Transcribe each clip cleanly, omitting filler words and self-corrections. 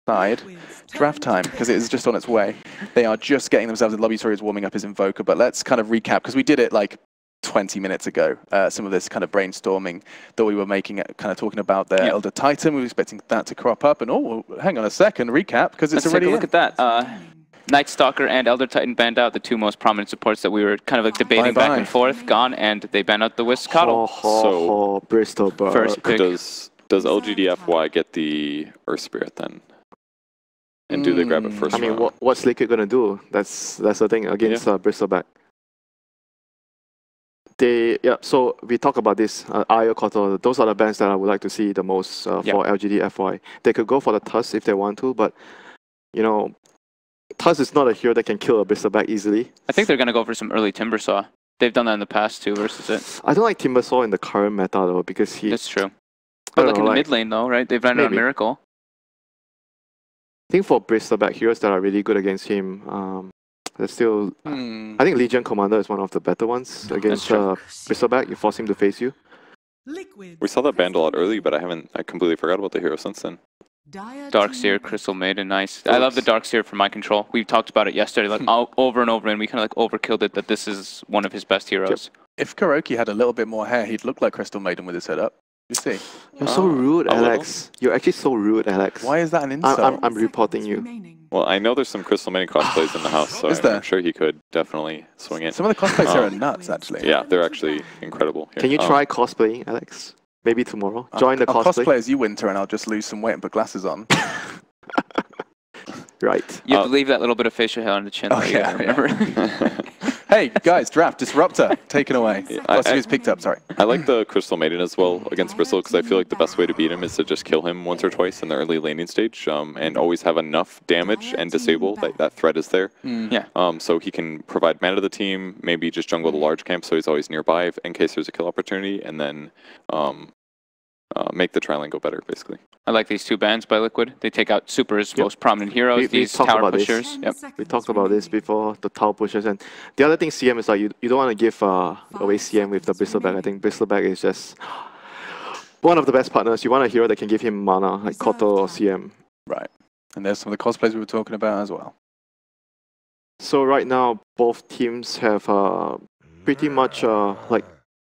side. Draft time, because it is just on its way. They are just getting themselves in lobby. Sorry, is warming up his Invoker, but let's kind of recap, because we did it like 20 minutes ago. Some of this kind of brainstorming that we were making, kind of talking about their Elder Titan. We were expecting that to crop up, and oh, hang on a second, recap, because it's already Let's take a look at that. Night Stalker and Elder Titan banned out, the two most prominent supports that we were kind of like debating back and forth, gone, and they banned out the Wisp Coddle. So Bristol first pick. Does LGD.FY get the Earth Spirit then? And do they grab it first? I mean, what's Liquid gonna do? That's the thing against Bristleback. So we talk about this Io Kotor. Those are the bands that I would like to see the most for LGD.FY. They could go for the Tusk if they want to, but you know, Tusk is not a hero that can kill a Bristleback easily. I think they're gonna go for some early Timbersaw. They've done that in the past too versus it. I don't like Timbersaw in the current meta though, because That's true. But like in the mid lane though, right? They've run out Miracle. I think for Bristleback heroes that are really good against him, there's still. I think Legion Commander is one of the better ones against Bristleback. You force him to face you. We saw that banned a lot early, but I completely forgot about the hero since then. Darkseer, Crystal Maiden, nice. I love the Darkseer for my control. We talked about it yesterday, like over and over, and we kind of like overkilled it. That this is one of his best heroes. If Kuroki had a little bit more hair, he'd look like Crystal Maiden with his head up. You see? You're so rude, Alex. You're actually so rude, Alex. Why is that an insult? I'm reporting you. Well, I know there's some Crystal Maiden cosplays in the house, so I'm sure he could definitely swing it. Some of the cosplays here are nuts, actually. Yeah, they're actually incredible. Here. Can you try cosplaying, Alex? Maybe tomorrow. Join the cosplay. I'll cosplay as you, Winter, and I'll just lose some weight and put glasses on. Right. You have to leave that little bit of facial hair on the chin. Oh, yeah, remember? Hey, guys, draft, Disruptor, taken away. He's picked up, sorry. I like the Crystal Maiden as well against Bristle, because I feel like the best way to beat him is to just kill him once or twice in the early laning stage, and always have enough damage and disable that threat is there. So he can provide mana to the team, maybe just jungle the large camp so he's always nearby in case there's a kill opportunity, and then make the tri-lane go better, basically. I like these two bans by Liquid. They take out Super's most prominent heroes, these tower pushers. We talked about this before, the tower pushers. And the other thing, CM is like, you don't want to give away CM with the Bristleback. I think Bristleback is just one of the best partners. You want a hero that can give him mana, like Koto or CM. Right. And there's some of the cosplays we were talking about as well. So right now, both teams have pretty much like,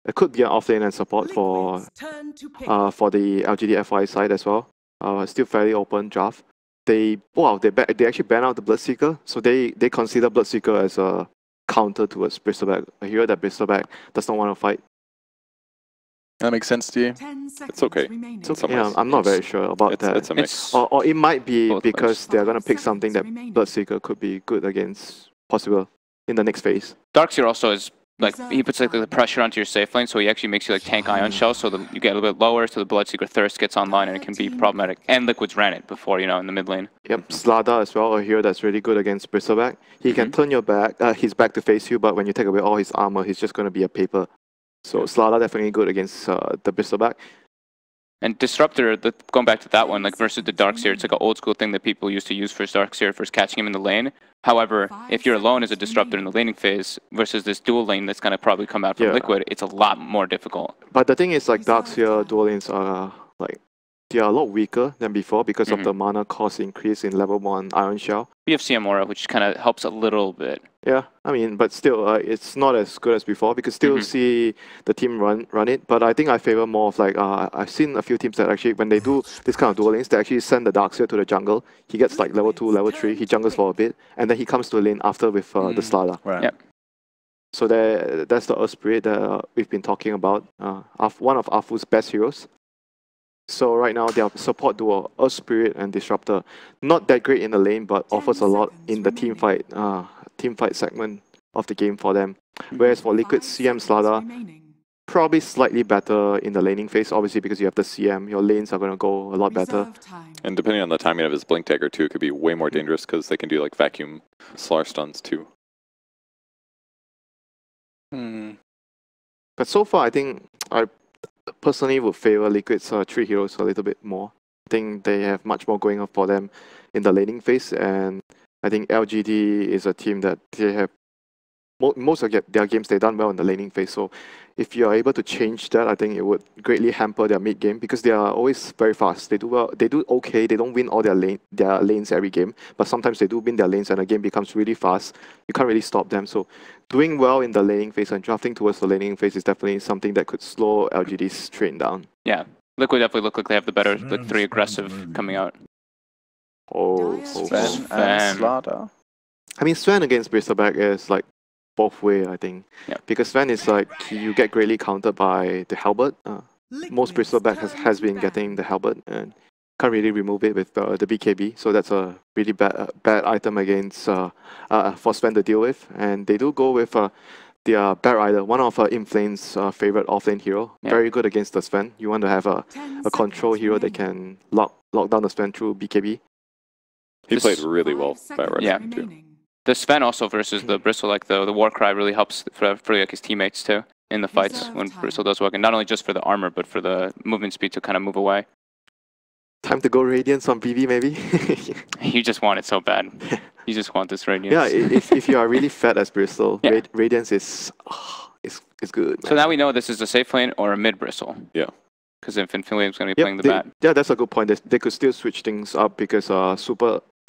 it could be an offlane and support for the LGD.FY side as well. Still fairly open draft. They actually ban out the Bloodseeker, so they consider Bloodseeker as a counter towards Bristleback, a hero that Bristleback does not want to fight. That makes sense to you? It's okay. Yeah, I'm not very sure about that. It's a mix. Or it might be because they're going to pick something that Bloodseeker could be good against, possible, in the next phase. Darkseer also is like, he puts like the pressure onto your safe lane, so he actually makes you like tank Ion Shell, so you get a little bit lower, so the Bloodseeker Thirst gets online, and it can be problematic. And Liquid's ran it before, you know, in the mid lane. Yep, Slada as well, a hero that's really good against Bristleback. He can turn your back, his back to face you, but when you take away all his armor, he's just going to be a paper. So Slada definitely good against the Bristleback. And Disruptor, going back to that one, like versus the Darkseer, it's like an old school thing that people used to use for Darkseer, for catching him in the lane. However, if you're alone as a Disruptor in the laning phase versus this dual lane that's going to probably come out from Liquid, it's a lot more difficult. But the thing is, like, Darkseer dual lanes are like, they are a lot weaker than before because of the mana cost increase in level 1 Iron Shell. We have CM Aura, which kind of helps a little bit. Yeah, I mean, but still, it's not as good as before. We could still see the team run it, but I think I favor more of like, I've seen a few teams that actually, when they do this kind of dual lanes, they actually send the Darkseer to the jungle. He gets like level 2, level 3, he jungles for a bit, and then he comes to a lane after with the Slada. Right. Yep. So that's the Earth Spirit that we've been talking about, one of Afu's best heroes. So right now, their support duo, Earth Spirit and Disruptor, not that great in the lane, but offers a lot in the team fight segment of the game for them. Whereas for Liquid, CM Slada, probably slightly better in the laning phase, obviously because you have the CM, your lanes are going to go a lot better. And depending on the timing of his Blink Dagger too, it could be way more dangerous because they can do like vacuum Solar Stuns too. But so far, I think I personally would favor Liquid's 3 heroes a little bit more. I think they have much more going on for them in the laning phase, and I think LGD is a team that they have most of their games, they've done well in the laning phase. So if you are able to change that, I think it would greatly hamper their mid game because they are always very fast. They do well. They do okay. They don't win all their lanes every game, but sometimes they do win their lanes, and the game becomes really fast. You can't really stop them. So doing well in the laning phase and drafting towards the laning phase is definitely something that could slow LGD's train down. Yeah, Liquid definitely look like they have the better 3 aggressive coming out. Sven and Slada. I mean, Sven against Bristleback is like both way, I think. Yeah. Because Sven is like, you get greatly countered by the halberd. Most Bristleback has been getting the halberd and can't really remove it with the BKB. So that's a really bad item against for Sven to deal with. And they do go with their Bat Rider, one of Inflame's favorite offlane hero. Yeah. Very good against the Sven. You want to have a control hero that can lock down the Sven through BKB. He played really well, Bat Rider too. The Sven also versus the Bristle, like the Warcry really helps for like his teammates too in the fights when Bristle does work, and not only just for the armor but for the movement speed to kind of move away. Time to go Radiance on PV maybe. You just want it so bad. You just want this Radiance. Yeah, if you are really fat as Bristle, yeah. Radiance is good. Man. So now we know this is a safe lane or a mid Bristle. Yeah. Because if Infinium's going to be playing the bat. Yeah, that's a good point. They could still switch things up because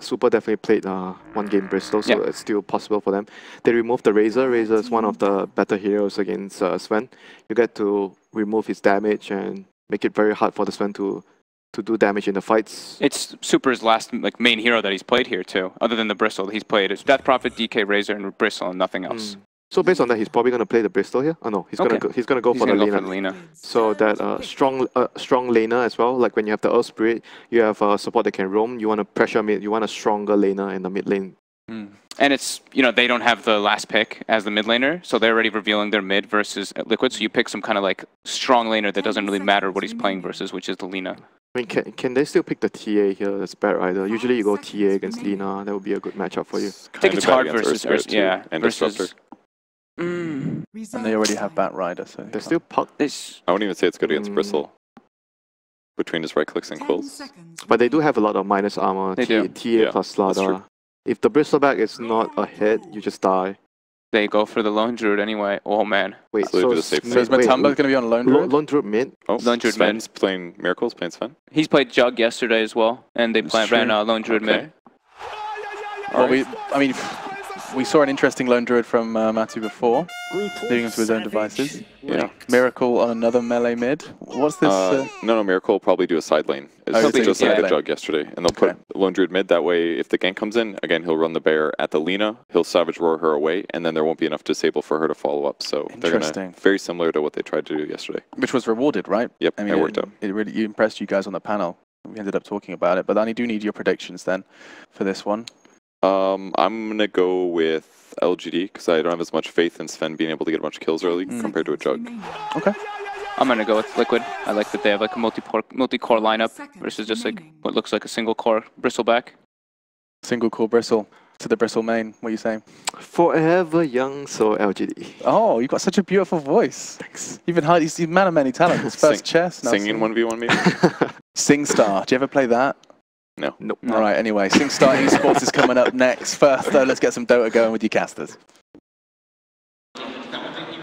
Super definitely played one game Bristol, so it's still possible for them. They removed the Razor. Razor is one of the better heroes against Sven. You get to remove his damage and make it very hard for the Sven to do damage in the fights. It's Super's last main hero that he's played here too, other than the Bristle. He's played as Death Prophet, DK, Razor, and Bristle, and nothing else. So based on that, he's probably gonna play the Bristol here. Oh no, he's gonna go for the Lena. So that strong laner as well. Like when you have the Earth Spirit, you have support that can roam. You want to pressure mid. You want a stronger laner in the mid lane. And it's they don't have the last pick as the mid laner, so they're already revealing their mid versus Liquid. So you pick some kind of like strong laner that doesn't really matter what he's playing versus, which is the Lena. I mean, can they still pick the TA here? That's Bat Rider. Usually you go TA against Lena. That would be a good matchup for you. I think it's hard versus and Disruptor. And they already have Bat Rider, so they're still puck. I wouldn't even say it's good against Bristle. Between his right clicks and quills. But they do have a lot of minus armor. TA plus Slada. If the Bristleback is not a hit, you just die. They go for the Lone Druid anyway. Oh man. Wait, so is Matumba going to be on Lone Druid? Lone Druid mid? Oh, Lone Druid Sven's playing Miracles, playing Sven? He's played Jug yesterday as well, and they ran Lone Druid mid. Well, we saw an interesting Lone Druid from Matu before, leading him to his own devices. Yeah. Miracle on another melee mid. What's this? No, Miracle will probably do a side lane. It's just like the Jug yesterday. And they'll put Lone Druid mid, that way if the gank comes in, again, he'll run the bear at the Lena, he'll Savage Roar her away, and then there won't be enough disable for her to follow up. So they're gonna, very similar to what they tried to do yesterday. Which was rewarded, right? Yep, I mean, it worked out. It really impressed you guys on the panel. We ended up talking about it, but I do need your predictions then for this one. I'm going to go with LGD because I don't have as much faith in Sven being able to get a bunch of kills early compared to a Jug. Okay. I'm going to go with Liquid. I like that they have like a multi-core lineup versus just like what looks like a single core Bristleback. Single core Bristle to the Bristle main. What are you saying? Forever young, so LGD. Oh, you've got such a beautiful voice. Thanks. You've been man of many talents. First chess. Singing 1v1 maybe? SingStar. Do you ever play that? No. Nope. All right, anyway, SingStar Esports is coming up next. First, though, let's get some Dota going with you casters.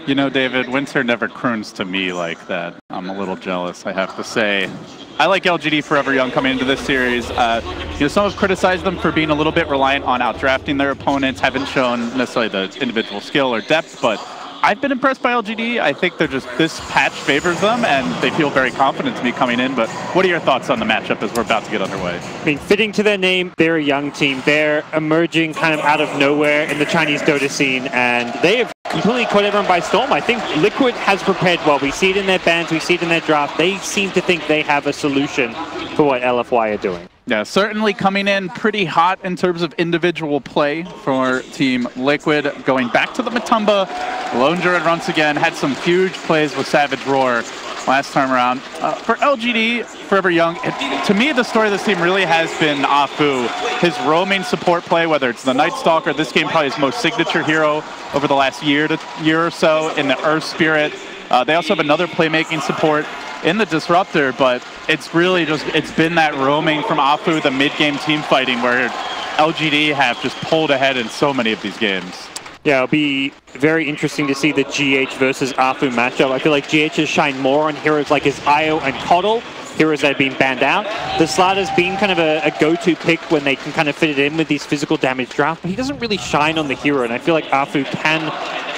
You know, David, Winter never croons to me like that. I'm a little jealous, I have to say. I like LGD Forever Young coming into this series. Some have criticized them for being a little bit reliant on outdrafting their opponents, haven't shown necessarily the individual skill or depth, but I've been impressed by LGD. I think this patch favors them, and they feel very confident to me coming in. But what are your thoughts on the matchup as we're about to get underway? I mean, fitting to their name, they're a young team. They're emerging kind of out of nowhere in the Chinese Dota scene, and they have completely caught everyone by storm. I think Liquid has prepared well. We see it in their bans, we see it in their draft. They seem to think they have a solution for what LFY are doing. Yeah, certainly coming in pretty hot in terms of individual play for Team Liquid. Going back to the Matumba, Lone Druid once again had some huge plays with Savage Roar last time around. For LGD, Forever Young, to me the story of this team really has been Afu. His roaming support play, whether it's the Night Stalker, this game probably his most signature hero over the last year or so in the Earth Spirit. They also have another playmaking support in the Disruptor, but it's really it's been that roaming from Afu, the mid-game team fighting, where LGD have just pulled ahead in so many of these games. Yeah, it'll be very interesting to see the GH versus Afu matchup. I feel like GH has shined more on heroes like his Io and Coddle, heroes that have been banned out. The Slatter's been kind of a go-to pick when they can kind of fit it in with these physical damage draft, but he doesn't really shine on the hero, and I feel like Afu can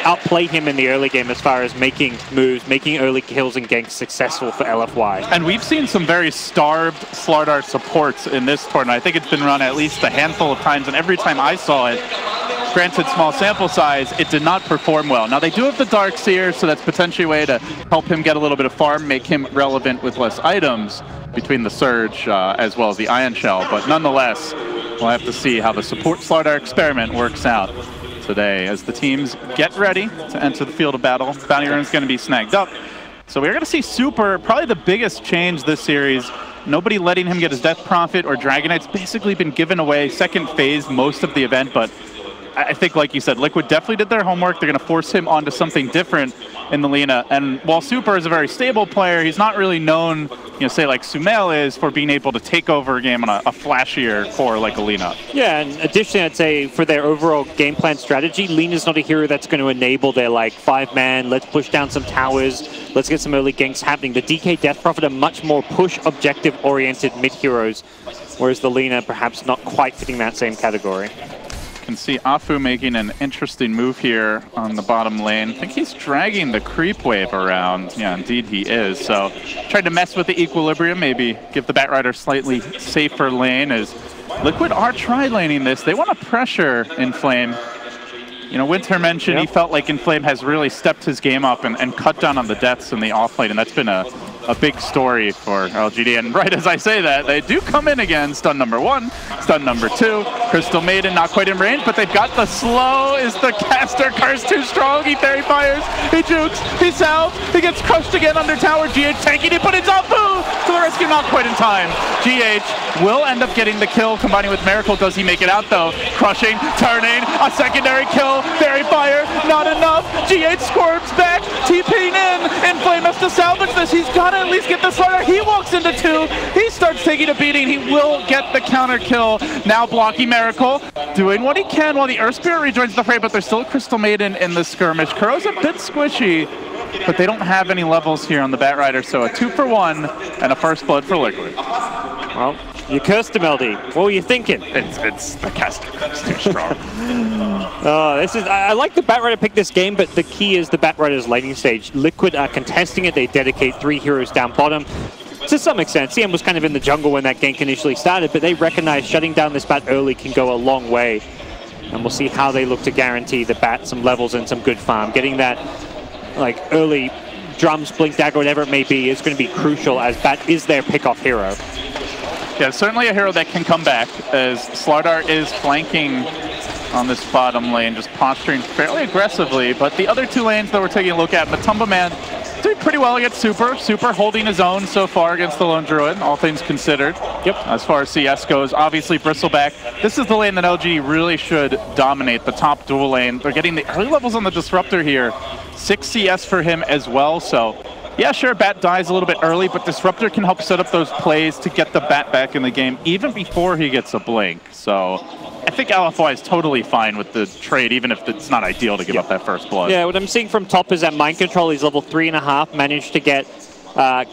outplay him in the early game as far as making moves, making early kills and ganks successful for LFY. And we've seen some very starved Slardar supports in this tournament. I think it's been run at least a handful of times, and every time I saw it, granted small sample size, it did not perform well. Now they do have the Darkseer, so that's potentially a way to help him get a little bit of farm, make him relevant with less items between the Surge as well as the Ion Shell, but nonetheless, we'll have to see how the support Slardar experiment works out today as the teams get ready to enter the field of battle. Bounty Rune's going to be snagged up. So we're going to see Super, probably the biggest change this series. Nobody letting him get his Death Prophet or Dragonite's basically been given away second phase most of the event, but I think, like you said, Liquid definitely did their homework. They're going to force him onto something different in the Lina. And while Super is a very stable player, he's not really known, say like Sumail is, for being able to take over a game on a flashier core like a Lina. Yeah, and additionally, I'd say for their overall game plan strategy, Lina's not a hero that's going to enable their like 5-man, let's push down some towers, let's get some early ganks happening. The DK Death Prophet are much more push objective-oriented mid-heroes, whereas the Lina perhaps not quite fitting that same category. Can see Afu making an interesting move here on the bottom lane. I think he's dragging the creep wave around. Yeah, indeed he is. So tried to mess with the equilibrium, maybe give the Batrider slightly safer lane as Liquid are tri-laning this. They want to pressure Inflame. Winter mentioned he felt like Inflame has really stepped his game up and cut down on the deaths in the offlane, and that's been a big story for LGD. And right as I say that, they do come in again. Stun number 1, stun number 2. Crystal Maiden not quite in range, but they've got the slow. Is the caster curse too strong? He fairy fires, he jukes, he salves, he gets crushed again under tower. GH tanking it, but it's Afu to the rescue, not quite in time. GH will end up getting the kill, combining with Miracle. Does he make it out though? Crushing, turning, a secondary kill, fairy fire, not enough. GH squirts back, TPing in. Inflame has to salvage this. He's got to at least get the Slardar. He walks into 2. He starts taking a beating. He will get the counter kill. Now blocking Miracle, doing what he can while the Earth Spirit rejoins the fray, but there's still a Crystal Maiden in the skirmish. Kuro's a bit squishy, but they don't have any levels here on the Batrider, so a 2 for 1 and a first blood for Liquid. Well, you cursed him, LD. What were you thinking? It's the caster. It's too strong. I like the Batrider pick this game, but the key is the Batrider's laning stage. Liquid are contesting it. They dedicate 3 heroes down bottom. To some extent, CM was kind of in the jungle when that gank initially started, but they recognize shutting down this bat early can go a long way. And we'll see how they look to guarantee the bat some levels and some good farm. Getting that like early drums, blink dagger, whatever it may be, is going to be crucial as bat is their pick-off hero. Yeah, certainly a hero that can come back as Slardar is flanking on this bottom lane, just posturing fairly aggressively. But the other 2 lanes that we're taking a look at, Matumba Man doing pretty well against Super. Super holding his own so far against the Lone Druid, all things considered. Yep. As far as CS goes, obviously Bristleback. This is the lane that LG really should dominate, the top dual lane. They're getting the early levels on the Disruptor here. 6 CS for him as well, so yeah, sure, Bat dies a little bit early, but Disruptor can help set up those plays to get the Bat back in the game even before he gets a blink. So I think LFY is totally fine with the trade, even if it's not ideal to give up that first blood. Yeah, what I'm seeing from top is that Mind Control, he's level 3.5, managed to get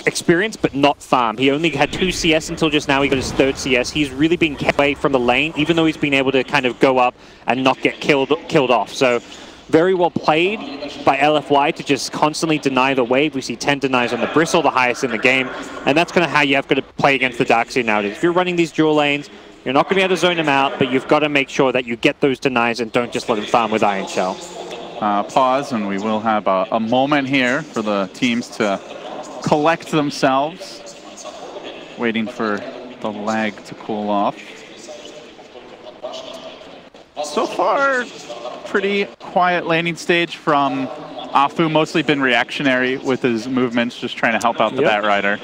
experience, but not farm. He only had 2 CS until just now. He got his 3rd CS. He's really been kept away from the lane, even though he's been able to kind of go up and not get killed off. So very well played by LFY to just constantly deny the wave. We see 10 denies on the Bristle, the highest in the game, and that's kind of how you have got to play against the Darkseer nowadays. If you're running these dual lanes, you're not going to be able to zone them out, but you've got to make sure that you get those denies and don't just let them farm with Iron Shell. Pause, and we will have a moment here for the teams to collect themselves, waiting for the lag to cool off. So far, pretty quiet laning stage from Afu, mostly been reactionary with his movements, just trying to help out the Batrider.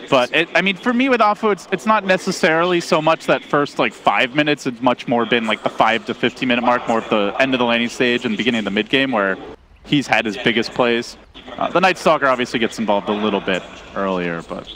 But I mean, for me with Afu, it's not necessarily so much that first like 5 minutes. It's much more been like the 5 to 15 minute mark, more at the end of the laning stage and beginning of the mid game where he's had his biggest plays. The Night Stalker obviously gets involved a little bit earlier, but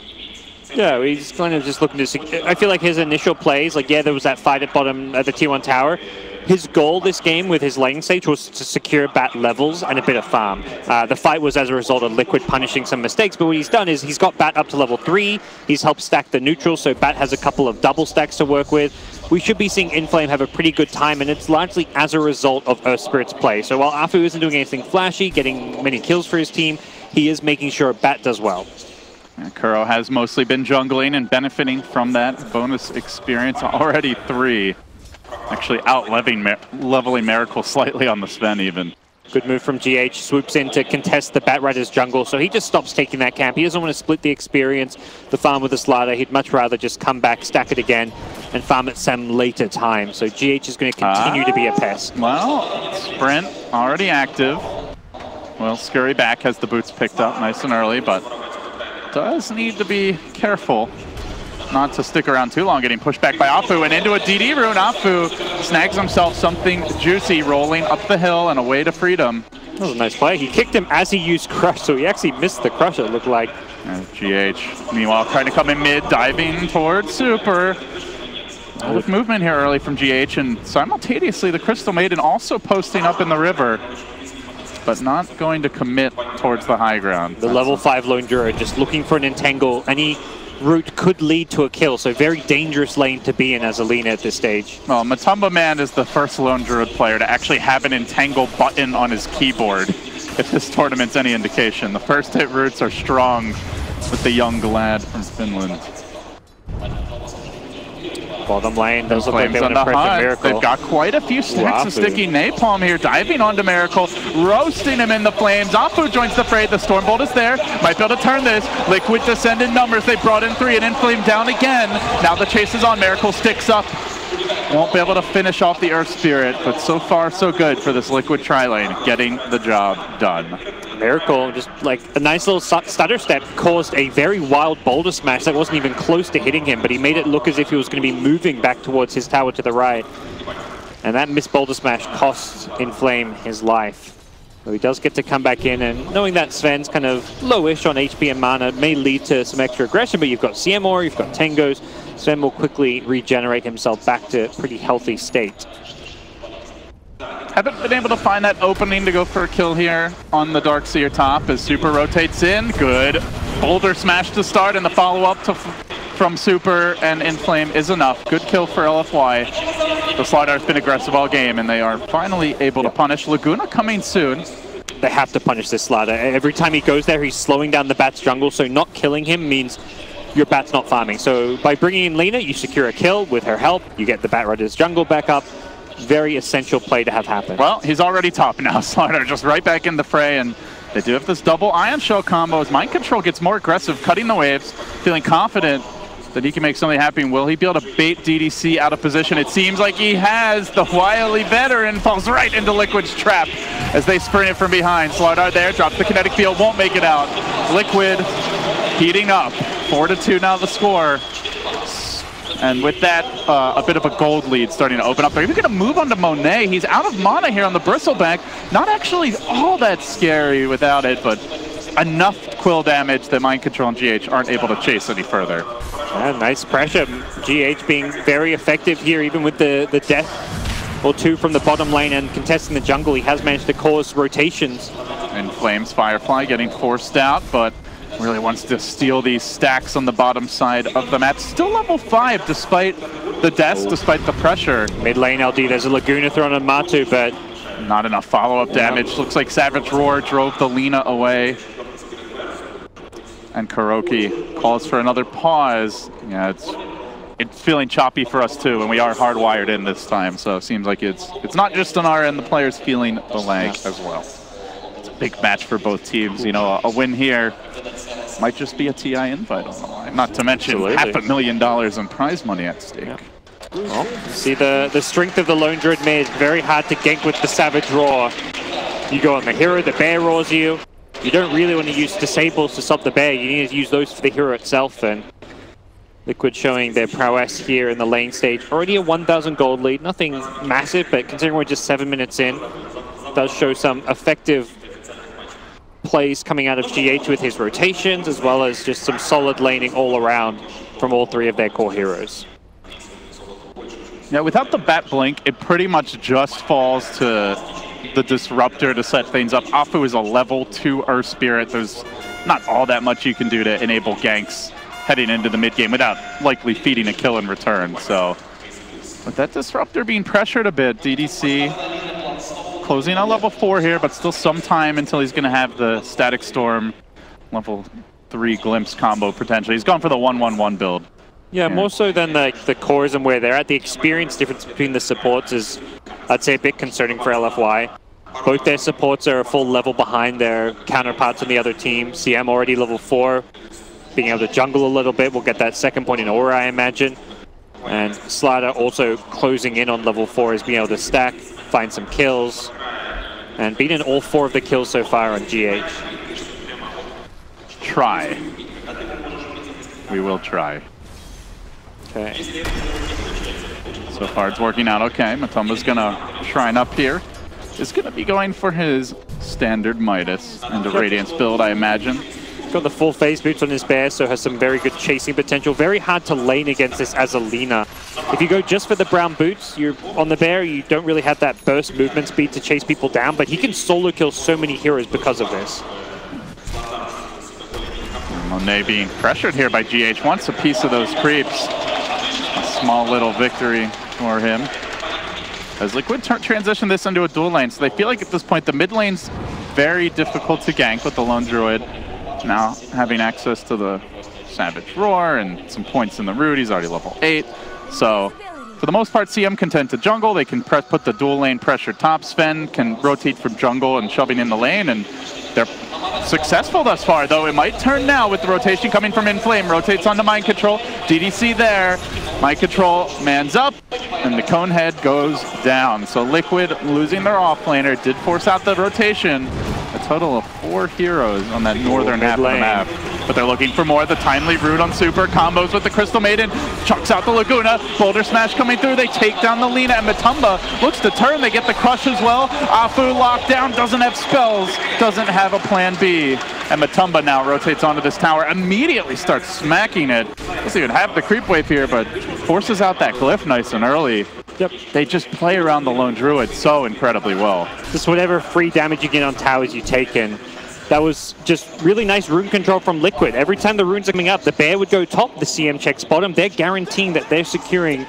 yeah, he's kind of just looking to see. I feel like his initial plays, like, yeah, there was that fight at bottom at the T1 tower. his goal this game with his lane stage was to secure bat levels and a bit of farm. The fight was as a result of Liquid punishing some mistakes, but what he's done is he's got bat up to level 3. He's helped stack the neutral, so bat has a couple of double stacks to work with. We should be seeing Inflame have a pretty good time, and it's largely as a result of Earth Spirit's play. So while Afu isn't doing anything flashy, getting many kills for his team, he is making sure bat does well. Kuro has mostly been jungling and benefiting from that bonus experience. Already 3. Actually out-leveling Miracle slightly on the Sven even. Good move from GH, swoops in to contest the Batrider's jungle, so he just stops taking that camp. He doesn't want to split the experience, the farm with the slider. He'd much rather just come back, stack it again, and farm at some later time. So GH is going to continue to be a pest. Well, Sprint already active. Well, Scurry back has the boots picked up nice and early, but does need to be careful not to stick around too long, getting pushed back by Afu and into a DD rune. Afu snags himself something juicy, rolling up the hill and away to freedom. That was a nice play. He kicked him as he used Crush, so he actually missed the Crush, it looked like. And GH, meanwhile, trying to come in mid, diving towards Super. With movement here early from GH, and simultaneously the Crystal Maiden also posting up in the river, but not going to commit towards the high ground. The level 5 Lone Druid just looking for an entangle. Any route could lead to a kill, so very dangerous lane to be in as Alina at this stage. Well, Matumba Man is the first Lone Druid player to actually have an entangle button on his keyboard, if this tournament's any indication. The first hit routes are strong with the young lad from Finland. Bottom lane does look like they want to pressure Miracle. They've got quite a few stacks of sticky napalm here, diving onto Miracle, roasting him in the flames. Afu joins the fray. The Stormbolt is there. Might be able to turn this. Liquid descend in numbers. They brought in 3 and Inflame down again. Now the chase is on. Miracle sticks up. Won't be able to finish off the Earth Spirit, but so far so good for this Liquid tri-lane, getting the job done. Miracle, just like a nice little stutter step, caused a very wild boulder smash that wasn't even close to hitting him, but he made it look as if he was going to be moving back towards his tower to the right. And that missed boulder smash costs Inflame his life. So he does get to come back in, and knowing that Sven's kind of lowish on HP and mana may lead to some extra aggression, but you've got Siamor, you've got Tengos. Sven will quickly regenerate himself back to a pretty healthy state. Haven't been able to find that opening to go for a kill here on the Darkseer top as Super rotates in. Good boulder smash to start, and the follow-up from Super and Inflame is enough. Good kill for LFY. The Slidar's been aggressive all game, and they are finally able to punish. Laguna coming soon. They have to punish this Slidar. Every time he goes there, he's slowing down the Bat's jungle, so not killing him means your Bat's not farming. So by bringing in Lina, you secure a kill with her help. You get the Batrider's jungle back up. Very essential play to have happen. Well, he's already top now. Slidar just right back in the fray, and they do have this double Ion Shell combo as Mind Control gets more aggressive, cutting the waves, feeling confident that he can make something happen. Will he be able to bait DDC out of position? It seems like he has. The wily veteran falls right into Liquid's trap as they sprint it from behind. Slidar there, drops the kinetic field, won't make it out. Liquid heating up. 4-2 now the score. And with that, a bit of a gold lead starting to open up. They're even going to move on to Monet. He's out of mana here on the Bristleback. Not actually all that scary without it, but enough quill damage that Mind Control and GH aren't able to chase any further. Yeah, nice pressure. GH being very effective here, even with the death or 2 from the bottom lane and contesting the jungle. He has managed to cause rotations. And Flames Firefly getting forced out, but really wants to steal these stacks on the bottom side of the map. Still level 5 despite the deaths, despite the pressure. Mid lane LD, there's a Laguna thrown on Matu, but not enough follow-up damage. Looks like Savage Roar drove the Lina away. And Kuroki calls for another pause. Yeah, it's feeling choppy for us too, and we are hardwired in this time, so it seems like it's not just on our end, the players feeling the lag as well. It's a big match for both teams. You know, a win here might just be a TI invite on the line, not to mention $500,000 in prize money at stake. Yeah. Well, see the strength of the Lone Druid mid, very hard to gank with the Savage Roar. You go on the hero, the bear roars you. You don't really want to use disables to stop the bear, you need to use those for the hero itself, and Liquid showing their prowess here in the lane stage. Already a 1,000 gold lead, nothing massive, but considering we're just 7 minutes in, does show some effective plays coming out of GH with his rotations, as well as just some solid laning all around from all 3 of their core heroes. Yeah, without the bat blink, it pretty much just falls to the Disruptor to set things up. Afu is a level 2 Earth Spirit. There's not all that much you can do to enable ganks heading into the mid game without likely feeding a kill in return. So with that Disruptor being pressured a bit, DDC closing on level 4 here, but still some time until he's going to have the Static Storm level 3 Glimpse combo potentially. He's gone for the 1-1-1 build. Yeah, more so than the cores and where they're at. The experience difference between the supports is, I'd say, a bit concerning for LFY. Both their supports are a full level behind their counterparts on the other team. CM already level 4, being able to jungle a little bit. We'll get that second point in Aura, I imagine. And Slider also closing in on level 4 is being able to stack, find some kills, and beating all 4 of the kills so far on GH. Try. We will try. Okay. So far it's working out okay. Matumba's gonna shrine up here. Is gonna be going for his standard Midas and the Radiance build, I imagine. Got the full phase boots on his bear, so has some very good chasing potential. Very hard to lane against this as a Lina. If you go just for the brown boots, you're on the bear, you don't really have that burst movement speed to chase people down, but he can solo kill so many heroes because of this. Monet being pressured here by GH, wants a piece of those creeps. A small little victory for him. As Liquid transition this into a dual lane, so they feel like at this point the mid lane's very difficult to gank with the lone druid. Now having access to the Savage Roar and some points in the root, he's already level 8. So for the most part, CM content to jungle. They can put the dual lane pressure top. Sven can rotate from jungle and shoving in the lane, and they're successful thus far, though it might turn now with the rotation coming from Inflame. Rotates onto Mind Control. DDC there. Mind Control mans up, and the Conehead goes down. So Liquid losing their offlaner did force out the rotation. A total of 4 heroes on that northern half of the map. But they're looking for more. The timely root on Super combos with the Crystal Maiden. Chucks out the Laguna. Boulder Smash coming through. They take down the Lina, and Matumba looks to turn. They get the Crush as well. Afu locked down. Doesn't have spells. Doesn't have a plan B. And Matumba now rotates onto this tower. Immediately starts smacking it. Doesn't even have the creep wave here, but forces out that glyph nice and early. Yep. They just play around the lone druid so incredibly well. Just whatever free damage you get on towers you take in. That was just really nice rune control from Liquid. Every time the runes are coming up, the bear would go top, the CM checks bottom. They're guaranteeing that they're securing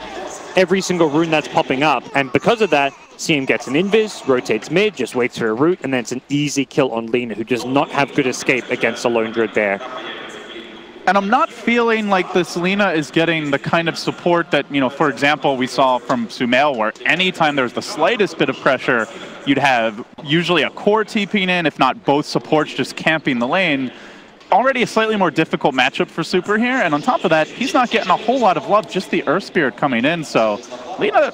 every single rune that's popping up. And because of that, CM gets an invis, rotates mid, just waits for a root, and then it's an easy kill on Lina, who does not have good escape against a lone druid there. And I'm not feeling like this Lina is getting the kind of support that, you know, for example, we saw from Sumail, where anytime there's the slightest bit of pressure, you'd have usually a core TPing in, if not both supports just camping the lane. Already a slightly more difficult matchup for Super here, and on top of that, he's not getting a whole lot of love, just the Earth Spirit coming in, so Lina,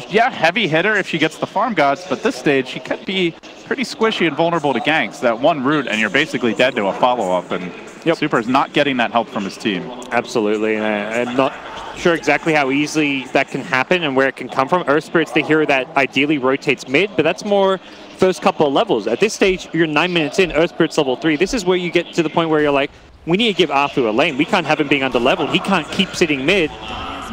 yeah, heavy hitter if she gets the farm gods, but this stage, she could be pretty squishy and vulnerable to ganks. That one root, and you're basically dead to a follow-up, and Super's not getting that help from his team. Absolutely, and I'm not sure exactly how easily that can happen and where it can come from. Earth Spirit's the hero that ideally rotates mid, but that's more first couple of levels. At this stage, you're 9 minutes in, Earth Spirit's level 3. This is where you get to the point where you're like, we need to give Afu a lane. We can't have him being under-leveled. He can't keep sitting mid.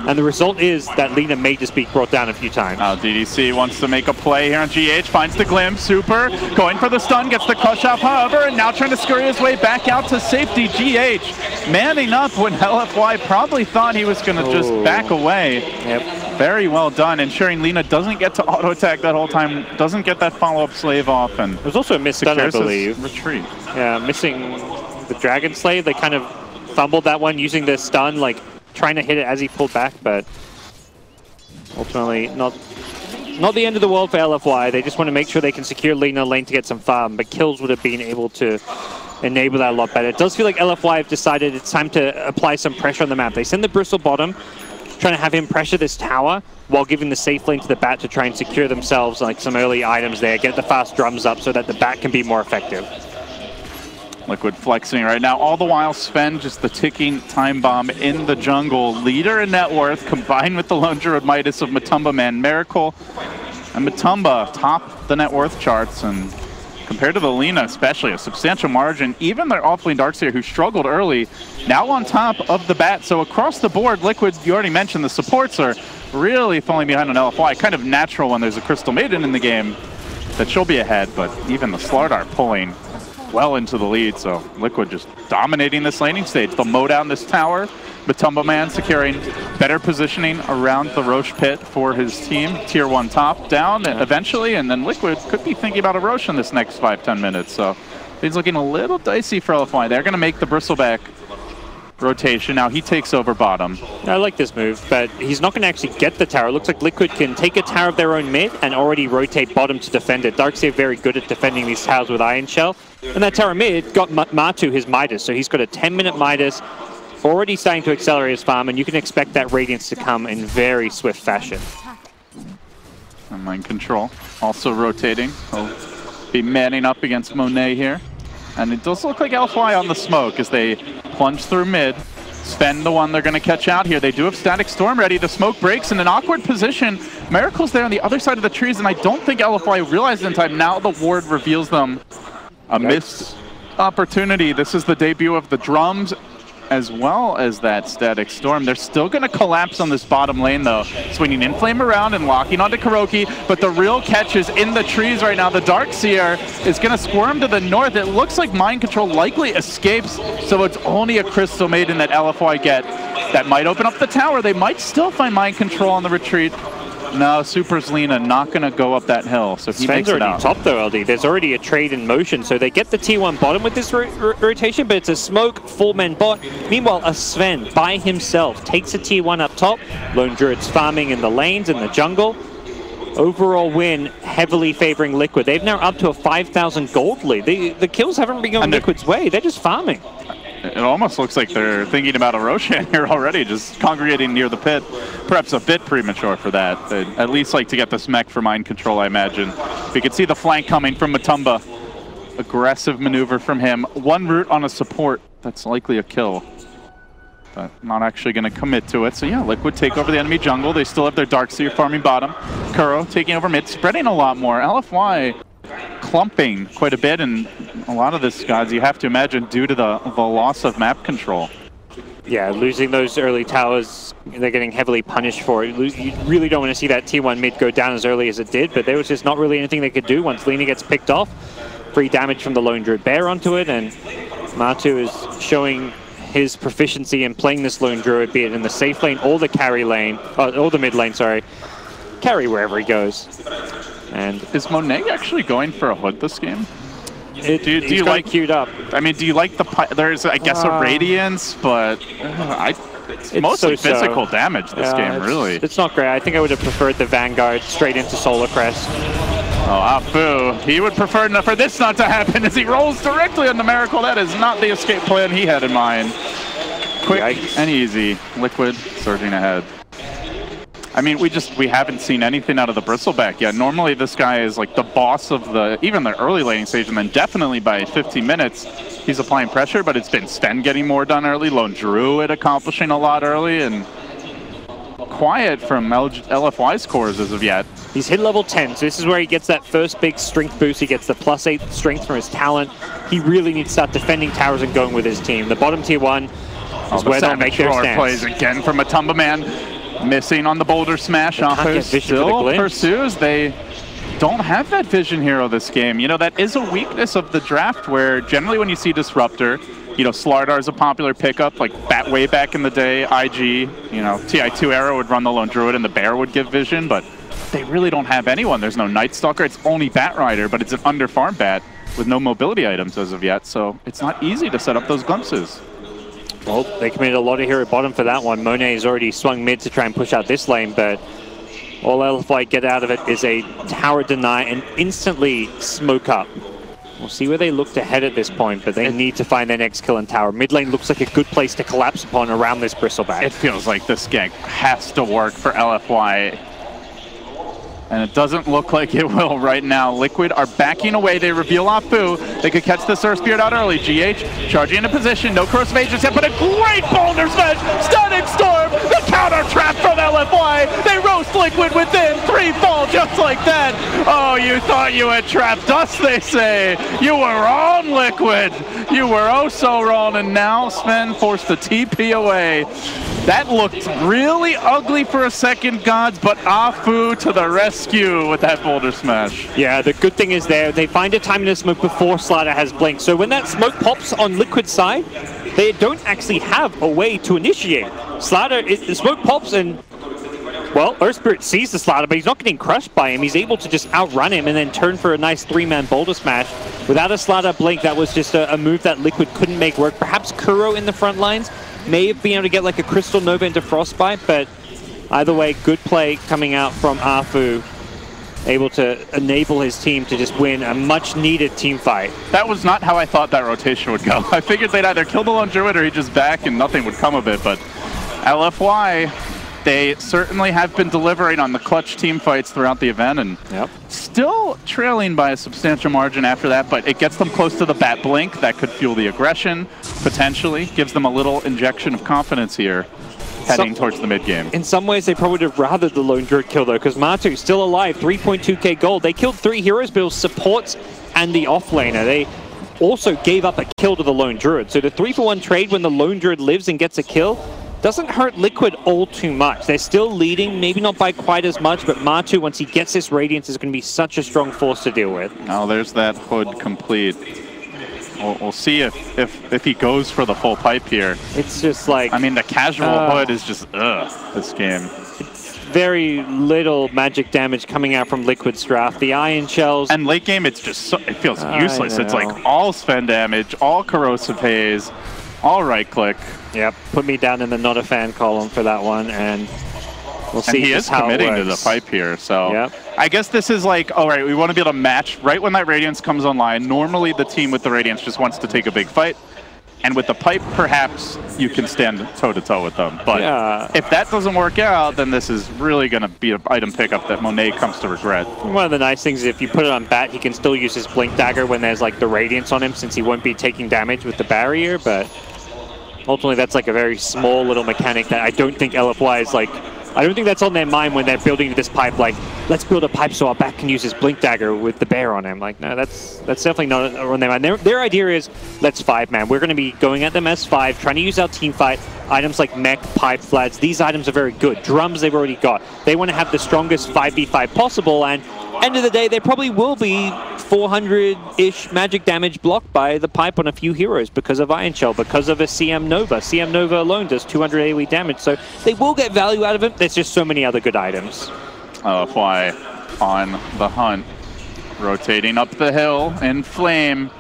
And the result is that Lina may just be brought down a few times. Now DDC wants to make a play here on GH, finds the glimpse. Super going for the stun, gets the crush off, however, and now trying to scurry his way back out to safety. GH manning up when LFY probably thought he was going to just back away. Yep. Very well done, ensuring Lina doesn't get to auto-attack that whole time, doesn't get that follow-up slave off, and there's also a missed stun, I believe. Retreat. Yeah, missing the Dragon Slave. They kind of fumbled that one using the stun, like trying to hit it as he pulled back, but ultimately not the end of the world for LFY. They just want to make sure they can secure Lina lane to get some farm, but kills would have been able to enable that a lot better. It does feel like LFY have decided it's time to apply some pressure on the map. They send the Bristle bottom, trying to have him pressure this tower while giving the safe lane to the bat to try and secure themselves like some early items there, get the fast drums up so that the bat can be more effective. Liquid flexing right now. All the while, Sven, just the ticking time bomb in the jungle. Leader in net worth, combined with the lone druid Midas of Matumba Man Miracle. And Matumba top the net worth charts, and compared to the Lina especially, a substantial margin. Even their offlane Darkseer, who struggled early, now on top of the bat. So across the board, Liquid, you already mentioned the supports are really falling behind on LFY. Kind of natural when there's a Crystal Maiden in the game that she'll be ahead, but even the Slardar pulling well into the lead. So Liquid just dominating this laning stage. They'll mow down this tower. Matumba Man securing better positioning around the Roche pit for his team. Tier 1 top down eventually, and then Liquid could be thinking about a Roche in this next 5-10 minutes. So it's looking a little dicey for LFY. They're going to make the Bristleback rotation. Now he takes over bottom. I like this move, but he's not going to actually get the tower. It looks like Liquid can take a tower of their own mid and already rotate bottom to defend it. Darkseer very good at defending these towers with Iron Shell. And that tower mid got Matu his Midas, so he's got a 10-minute Midas, already starting to accelerate his farm, and you can expect that Radiance to come in very swift fashion. And Mind Control also rotating. He'll be manning up against Monet here. And it does look like LFY on the smoke as they plunge through mid. Sven, the one they're going to catch out here. They do have Static Storm ready. The smoke breaks in an awkward position. Miracle's there on the other side of the trees, and I don't think LFY realized in time. Now the ward reveals them a missed opportunity. This is the debut of the drums as well as that Static Storm. They're still going to collapse on this bottom lane, though. Swinging Inflame around and locking onto Kuroki, but the real catch is in the trees right now. The Darkseer is going to squirm to the north. It looks like Mind Control likely escapes, so it's only a Crystal Maiden that LFY get. That might open up the tower. They might still find Mind Control on the retreat. No, Super's Lina not going to go up that hill, so he makes it out. Sven's already top though, LD. There's already a trade in motion, so they get the T1 bottom with this rotation, but it's a smoke, 4-man bot. Meanwhile, a Sven by himself takes a T1 up top. Lone Druid's farming in the lanes, in the jungle. Overall win heavily favoring Liquid. They've now up to a 5,000 gold lead. The kills haven't been going Liquid's way, they're just farming. It almost looks like they're thinking about a Roshan here already, just congregating near the pit. Perhaps a bit premature for that. They'd at least like to get this mech for Mind Control, I imagine. We can see the flank coming from Matumba. Aggressive maneuver from him. One root on a support. That's likely a kill, but not actually going to commit to it. So yeah, Liquid take over the enemy jungle. They still have their Darkseer farming bottom. Kuro taking over mid, spreading a lot more. LFY clumping quite a bit, and a lot of this, guys, you have to imagine due to the loss of map control. Yeah, losing those early towers, they're getting heavily punished for it. You really don't want to see that T1 mid go down as early as it did, but there was just not really anything they could do once Lina gets picked off. Free damage from the Lone Druid Bear onto it, and Matu is showing his proficiency in playing this Lone Druid, be it in the safe lane or the carry lane, or the mid lane, sorry. Carry wherever he goes. And is Monet actually going for a hood this game? Do you like queued up? I mean, do you like the? There's, I guess, a Radiance, but it's mostly physical damage this game, really. It's not great. I think I would have preferred the Vanguard straight into Solar Crest. Oh, Afu, he would prefer for this not to happen as he rolls directly on the Miracle. That is not the escape plan he had in mind. Quick and easy. Liquid surging ahead. I mean, we haven't seen anything out of the Bristleback yet. Normally this guy is like the boss of even the early laning stage, and then definitely by 15 minutes, he's applying pressure, but it's been Sven getting more done early, Lone Druid accomplishing a lot early, and quiet from LFY's cores as of yet. He's hit level 10, so this is where he gets that first big strength boost. He gets the +8 strength from his talent. He really needs to start defending towers and going with his team. The bottom tier 1 is where they'll make their stance. Plays again from Matumba Man. Missing on the boulder smash. Afu still pursues. They don't have that vision hero this game. You know, that is a weakness of the draft where generally when you see Disruptor, you know, Slardar is a popular pickup, like way back in the day, IG, you know, TI2 era would run the Lone Druid and the Bear would give vision, but they really don't have anyone. There's no Night Stalker. It's only Bat Rider, but it's an under-farm bat with no mobility items as of yet, so it's not easy to set up those glimpses. Well, they committed a lot of hero bottom for that one. Monet has already swung mid to try and push out this lane, but all LFY get out of it is a tower deny and instantly smoke up. We'll see where they look to head at this point, but they need to find their next kill in tower. Mid lane looks like a good place to collapse upon around this Bristleback. It feels like this gank has to work for LFY. And it doesn't look like it will right now. Liquid are backing away. They reveal Afu. They could catch the Earth Spirit out early. GH charging into position. No corrosive agents yet, but a great boulder smash. Stunning Storm. The counter trap from LFY. They roast Liquid within. 3 fall just like that. Oh, you thought you had trapped us, they say. You were wrong, Liquid. You were oh so wrong. And now Sven forced the TP away. That looked really ugly for a second, Gods, but Afu to the rescue with that boulder smash. Yeah, the good thing is they find a time in the smoke before Slider has blinked. So when that smoke pops on Liquid's side, they don't actually have a way to initiate. Slider, the smoke pops and, well, Earth Spirit sees the Slider, but he's not getting crushed by him. He's able to just outrun him and then turn for a nice 3-man boulder smash. Without a Slider blink, that was just a move that Liquid couldn't make work. Perhaps Kuro in the front lines may have been able to get like a Crystal Nova into Frostbite, but either way, good play coming out from Afu, able to enable his team to just win a much-needed team fight. That was not how I thought that rotation would go. I figured they'd either kill the lone druid or he'd just back and nothing would come of it, but LFY, they certainly have been delivering on the clutch team fights throughout the event, and still trailing by a substantial margin after that, but it gets them close to the bat blink. That could fuel the aggression, potentially. Gives them a little injection of confidence here, heading towards the mid-game. In some ways, they probably would have rathered the lone druid kill, though, because Matu still alive, 3.2k gold. They killed 3 heroes, but it was supports and the offlaner. They also gave up a kill to the lone druid. So the 3-for-1 trade when the lone druid lives and gets a kill doesn't hurt Liquid all too much. They're still leading, maybe not by quite as much, but Matu, once he gets this Radiance, is going to be such a strong force to deal with. Oh, there's that hood complete. We'll see if he goes for the full pipe here. It's just like... I mean, the casual hood is just, this game. Very little magic damage coming out from Liquid's draft. The Iron Shells... And late game, it's just, it feels useless. It's like all Sven damage, all corrosive haze, all right click. Yep, put me down in the not a fan column for that one, and we'll see. And he is committing to the pipe here, so I guess this is like, all right, we want to be able to match right when that Radiance comes online. Normally, the team with the Radiance just wants to take a big fight, and with the pipe, perhaps you can stand toe-to-toe with them. But if that doesn't work out, then this is really going to be an item pickup that Monet comes to regret. One of the nice things is if you put it on Bat, he can still use his Blink Dagger when there's like the Radiance on him, since he won't be taking damage with the barrier, but ultimately that's like a very small little mechanic that I don't think LFY is like, I don't think that's on their mind when they're building this pipe, like, let's build a pipe so our Bat can use his Blink Dagger with the bear on him. Like, no, that's definitely not on their mind. Their idea is, let's 5-man. We're going to be going at them as 5, trying to use our team fight. Items like mech, pipe, floods, these items are very good. Drums they've already got. They want to have the strongest 5v5 possible, and end of the day, there probably will be 400-ish magic damage blocked by the pipe on a few heroes because of Iron Shell, because of a CM Nova. CM Nova alone does 200 AoE damage, so they will get value out of it. There's just so many other good items. LFY on the hunt, rotating up the hill in flame.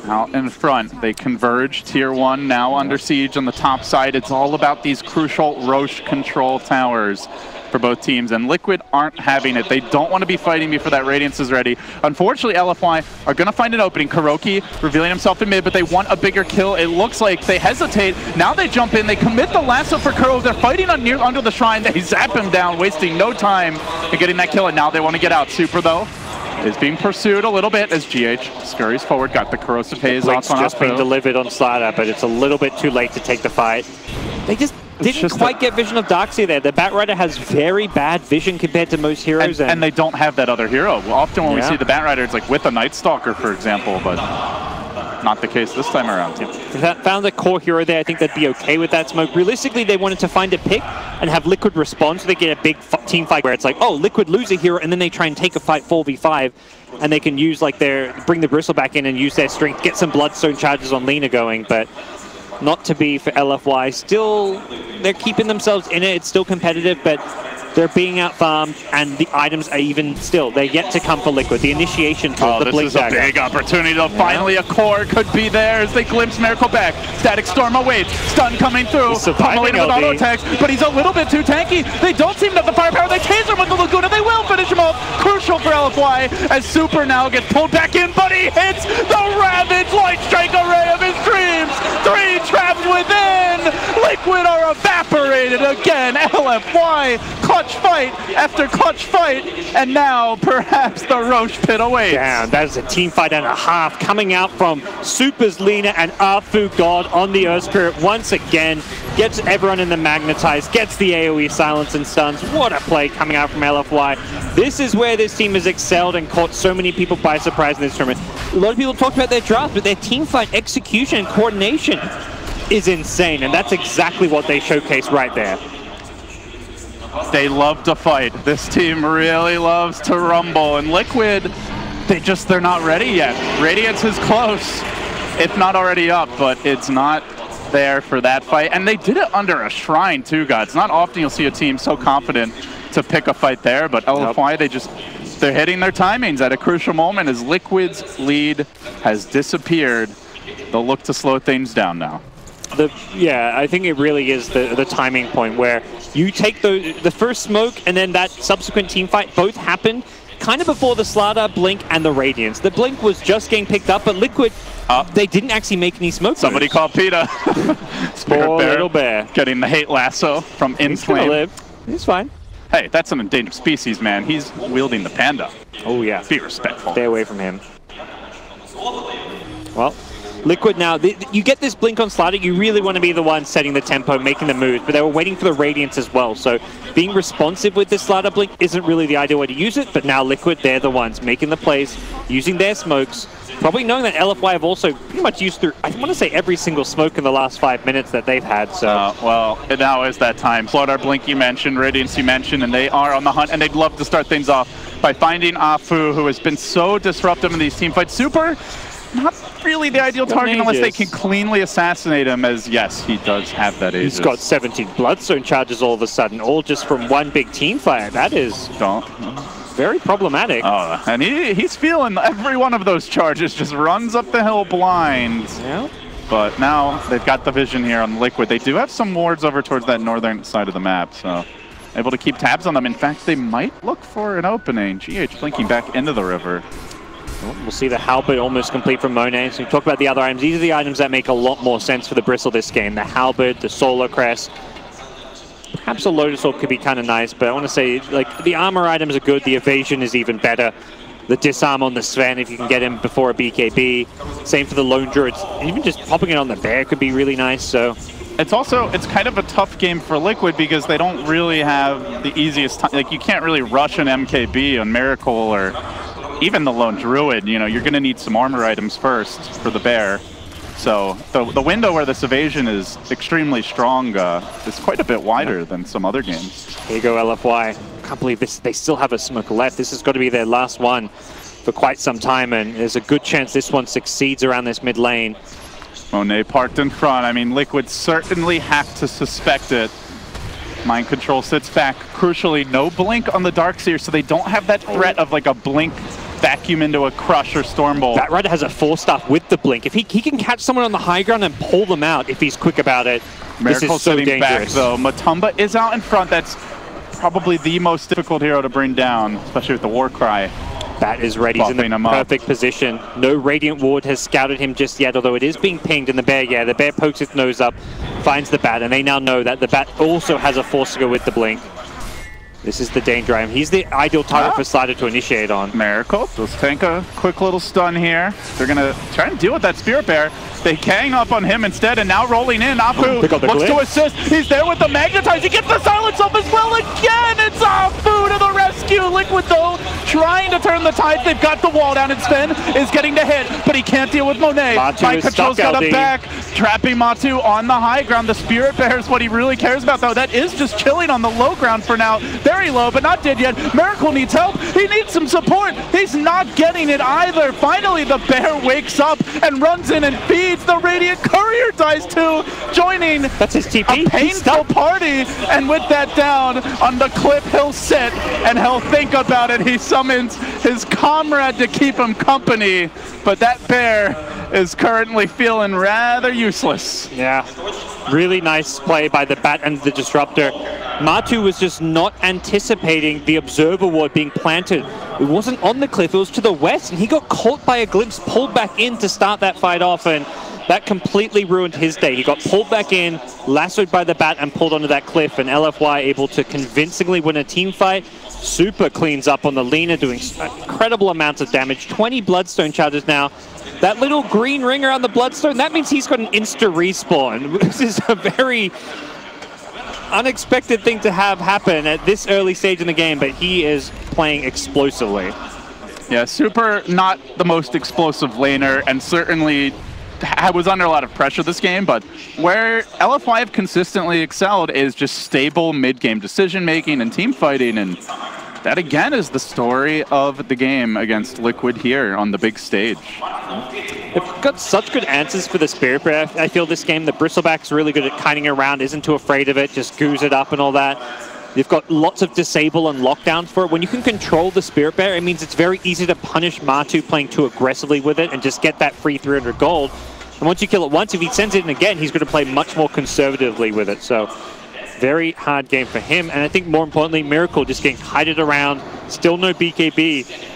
Out in front, they converge. Tier 1 now under siege on the top side. It's all about these crucial Roche control towers for both teams, and Liquid aren't having it. They don't want to be fighting before that Radiance is ready. Unfortunately, LFY are going to find an opening. Kuroki revealing himself in mid, but they want a bigger kill. It looks like they hesitate. Now they jump in. They commit the lasso for Kuro. They're fighting under the shrine. They zap him down, wasting no time in getting that kill, and now they want to get out. Super, though, is being pursued a little bit as GH scurries forward. Got the corrosive haze off on just being delivered on Slider, but it's a little bit too late to take the fight. They just didn't quite get vision of Darkseer there. The Batrider has very bad vision compared to most heroes. And they don't have that other hero. Often when we see the Batrider, it's like with a Night Stalker, for example, but not the case this time around. If that found a core hero there, I think they'd be okay with that smoke. Realistically, they wanted to find a pick and have Liquid respond so they get a big team fight where it's like, oh, Liquid lose a hero, and then they try and take a fight 4v5, and they can use like bring the Bristle back in and use their strength, get some Bloodstone charges on Lina going, but not to be for LFY. Still, they're keeping themselves in it. It's still competitive, but they're being out-farmed, and the items are even still. They're yet to come for Liquid. The initiation tool, the Blink Dagger. This is a big opportunity, though. Finally, a core could be there as they glimpse Miracle back. Static Storm awaits. Stun coming through. Pummeling with auto attacks, but he's a little bit too tanky. They don't seem to have the firepower. They taser him with the Laguna. They will finish him off. Crucial for LFY. LFY as Super now gets pulled back in, but he hits the Ravage Light Strike array of his dreams. 3 trapped within. Liquid are evaporated again. LFY, clutch fight after clutch fight, and now perhaps the Roche pit awaits. Down. That is a team fight and a half coming out from Super's Lina and Afu God on the Earth Spirit once again. Gets everyone in the magnetized, gets the AoE silence and stuns. What a play coming out from LFY. This is where this team has excelled and caught so many people by surprise in this tournament. A lot of people talked about their draft, but their team fight execution and coordination is insane, and that's exactly what they showcase right there. They love to fight. This team really loves to rumble, and Liquid, they're not ready yet. Radiance is close, if not already up, but it's not there for that fight. And they did it under a shrine too, guys. It's not often you'll see a team so confident to pick a fight there, but LFY, they're hitting their timings at a crucial moment as Liquid's lead has disappeared. They'll look to slow things down now. Yeah, I think it really is the timing point where you take the first smoke and then that subsequent team fight both happened kind of before the Slada, Blink, and the Radiance. The Blink was just getting picked up, but Liquid, they didn't actually make any smoke. Somebody called PETA. Poor little bear. Getting the hate lasso from Inflame. He's fine. Hey, that's an endangered species, man. He's wielding the panda. Oh, yeah. Be respectful. Stay away from him. Well, Liquid now, you get this Blink on Slada, you really want to be the one setting the tempo, making the moves, but they were waiting for the Radiance as well, so being responsive with this Slada Blink isn't really the ideal way to use it, but now Liquid, they're the ones making the plays, using their smokes, probably knowing that LFY have also pretty much used through, I want to say, every single smoke in the last 5 minutes that they've had, so... well, now is that time. Slaughter, Blink you mentioned, Radiance you mentioned, and they are on the hunt, and they'd love to start things off by finding Afu, who has been so disruptive in these team fights. Super, not really the ideal target unless they can cleanly assassinate him, as yes, he does have that Aegis. He's got 17 Bloodstone charges all of a sudden, all just from one big team fight. That is very problematic. Oh, and he's feeling every one of those charges, just runs up the hill blind. Yeah. But now they've got the vision here on Liquid. They do have some wards over towards that northern side of the map, so able to keep tabs on them. In fact, they might look for an opening. GH blinking back into the river. We'll see the Halberd almost complete from Monet. So we talked about the other items. These are the items that make a lot more sense for the Bristle this game. The Halberd, the Solar Crest. Perhaps a Lotus Orb could be kind of nice, but I want to say, like, the armor items are good. The evasion is even better. The disarm on the Sven, if you can get him before a BKB. Same for the Lone Druid. Even just popping it on the Bear could be really nice, so... It's kind of a tough game for Liquid because they don't really have the easiest time. Like, you can't really rush an MKB on Miracle or even the Lone Druid. You know, you're going to need some armor items first for the Bear. So the window where this evasion is extremely strong is quite a bit wider than some other games. Here you go, LFY. Can't believe this. They still have a smoke left. This has got to be their last one for quite some time, and there's a good chance this one succeeds around this mid lane. Monet parked in front. I mean, Liquid certainly have to suspect it. Mind Control sits back. Crucially, no blink on the Darkseer, so they don't have that threat of like a blink vacuum into a Crush or Stormbolt. That Rider has a 4-staff with the blink. If he can catch someone on the high ground and pull them out if he's quick about it, Miracle this is so sitting dangerous. back, though. Matumba is out in front. That's probably the most difficult hero to bring down, especially with the Warcry. Bat is ready. He's in the perfect position. No Radiant Ward has scouted him just yet, although it is being pinged in the Bear. Yeah, the Bear pokes its nose up, finds the Bat, and they now know that the Bat also has a Force to go with the blink. This is the danger item. He's the ideal target for Slider to initiate on. Miracle. Let's take a quick little stun here. They're going to try and deal with that Spirit Bear. They gang up on him instead, and now rolling in. Afu looks to assist. He's there with the Magnetize. He gets the silence up as well again. It's Afu to the rescue. Liquid, though, trying to turn the tide. They've got the wall down, and Sven is getting the hit, but he can't deal with Monet. Mind Control's got him back, trapping Matu on the high ground. The Spirit Bear is what he really cares about, though. That is just chilling on the low ground for now. Very low, but not dead yet. Miracle needs help. He needs some support. He's not getting it either. Finally, the Bear wakes up and runs in and feeds. The Radiant Courier dies too, joining That's his TP. a painful party. And with that down on the cliff, he'll sit and he'll think about it. He summons his comrade to keep him company, but that Bear is currently feeling rather useless. Yeah. Really nice play by the Bat and the Disruptor. Matu was just not anticipating the Observer Ward being planted. It wasn't on the cliff, it was to the west, and he got caught by a glimpse, pulled back in to start that fight off, and that completely ruined his day. He got pulled back in, lassoed by the Bat, and pulled onto that cliff, and LFY able to convincingly win a team fight. Super cleans up on the Lina, doing incredible amounts of damage. 20 Bloodstone charges now. That little green ring around the Bloodstone, that means he's got an insta respawn. This is a very unexpected thing to have happen at this early stage in the game, but he is playing explosively. Yeah, Super not the most explosive laner, and certainly was under a lot of pressure this game, but where LFY have consistently excelled is just stable mid-game decision-making and team fighting, and that again is the story of the game against Liquid here on the big stage. They've got such good answers for the Spirit Bear. I feel this game, the Bristleback's really good at kiting around, isn't too afraid of it, just goos it up and all that. You've got lots of disable and lockdown for it. When you can control the Spirit Bear, it means it's very easy to punish Matu playing too aggressively with it and just get that free 300 gold. And once you kill it once, if he sends it in again, he's going to play much more conservatively with it. So very hard game for him. And I think more importantly, Miracle just getting kited around. Still no BKB.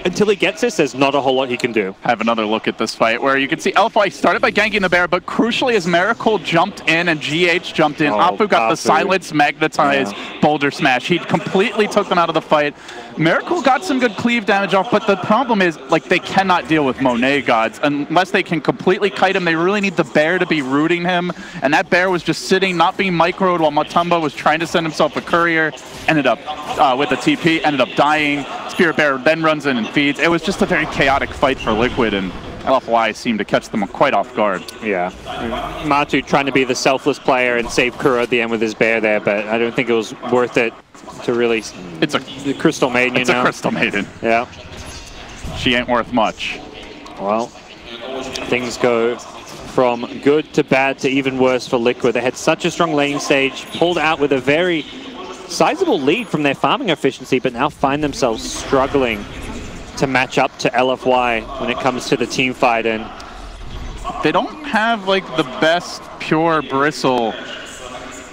Until he gets this, there's not a whole lot he can do. Have another look at this fight where you can see LFY started by ganking the bear, but crucially as Miracle jumped in and GH jumped in, Afu got the silence magnetized boulder smash. He completely took them out of the fight. Miracle got some good cleave damage off, but the problem is, like, they cannot deal with Monet gods unless they can completely kite him. They really need the bear to be rooting him, and that bear was just sitting, not being microed while Matumba was trying to send himself a courier. Ended up with a TP, ended up dying. Spirit Bear then runs in and feeds. It was just a very chaotic fight for Liquid, and LFY seemed to catch them quite off guard. Yeah. Matu trying to be the selfless player and save Kuro at the end with his bear there, but I don't think it was worth it to really... It's a Crystal Maiden, you know? It's a Crystal Maiden. Yeah. She ain't worth much. Well, things go from good to bad to even worse for Liquid. They had such a strong lane stage, pulled out with a very sizable lead from their farming efficiency, but now find themselves struggling to match up to LFY when it comes to the team fight. And they don't have like the best pure bristle,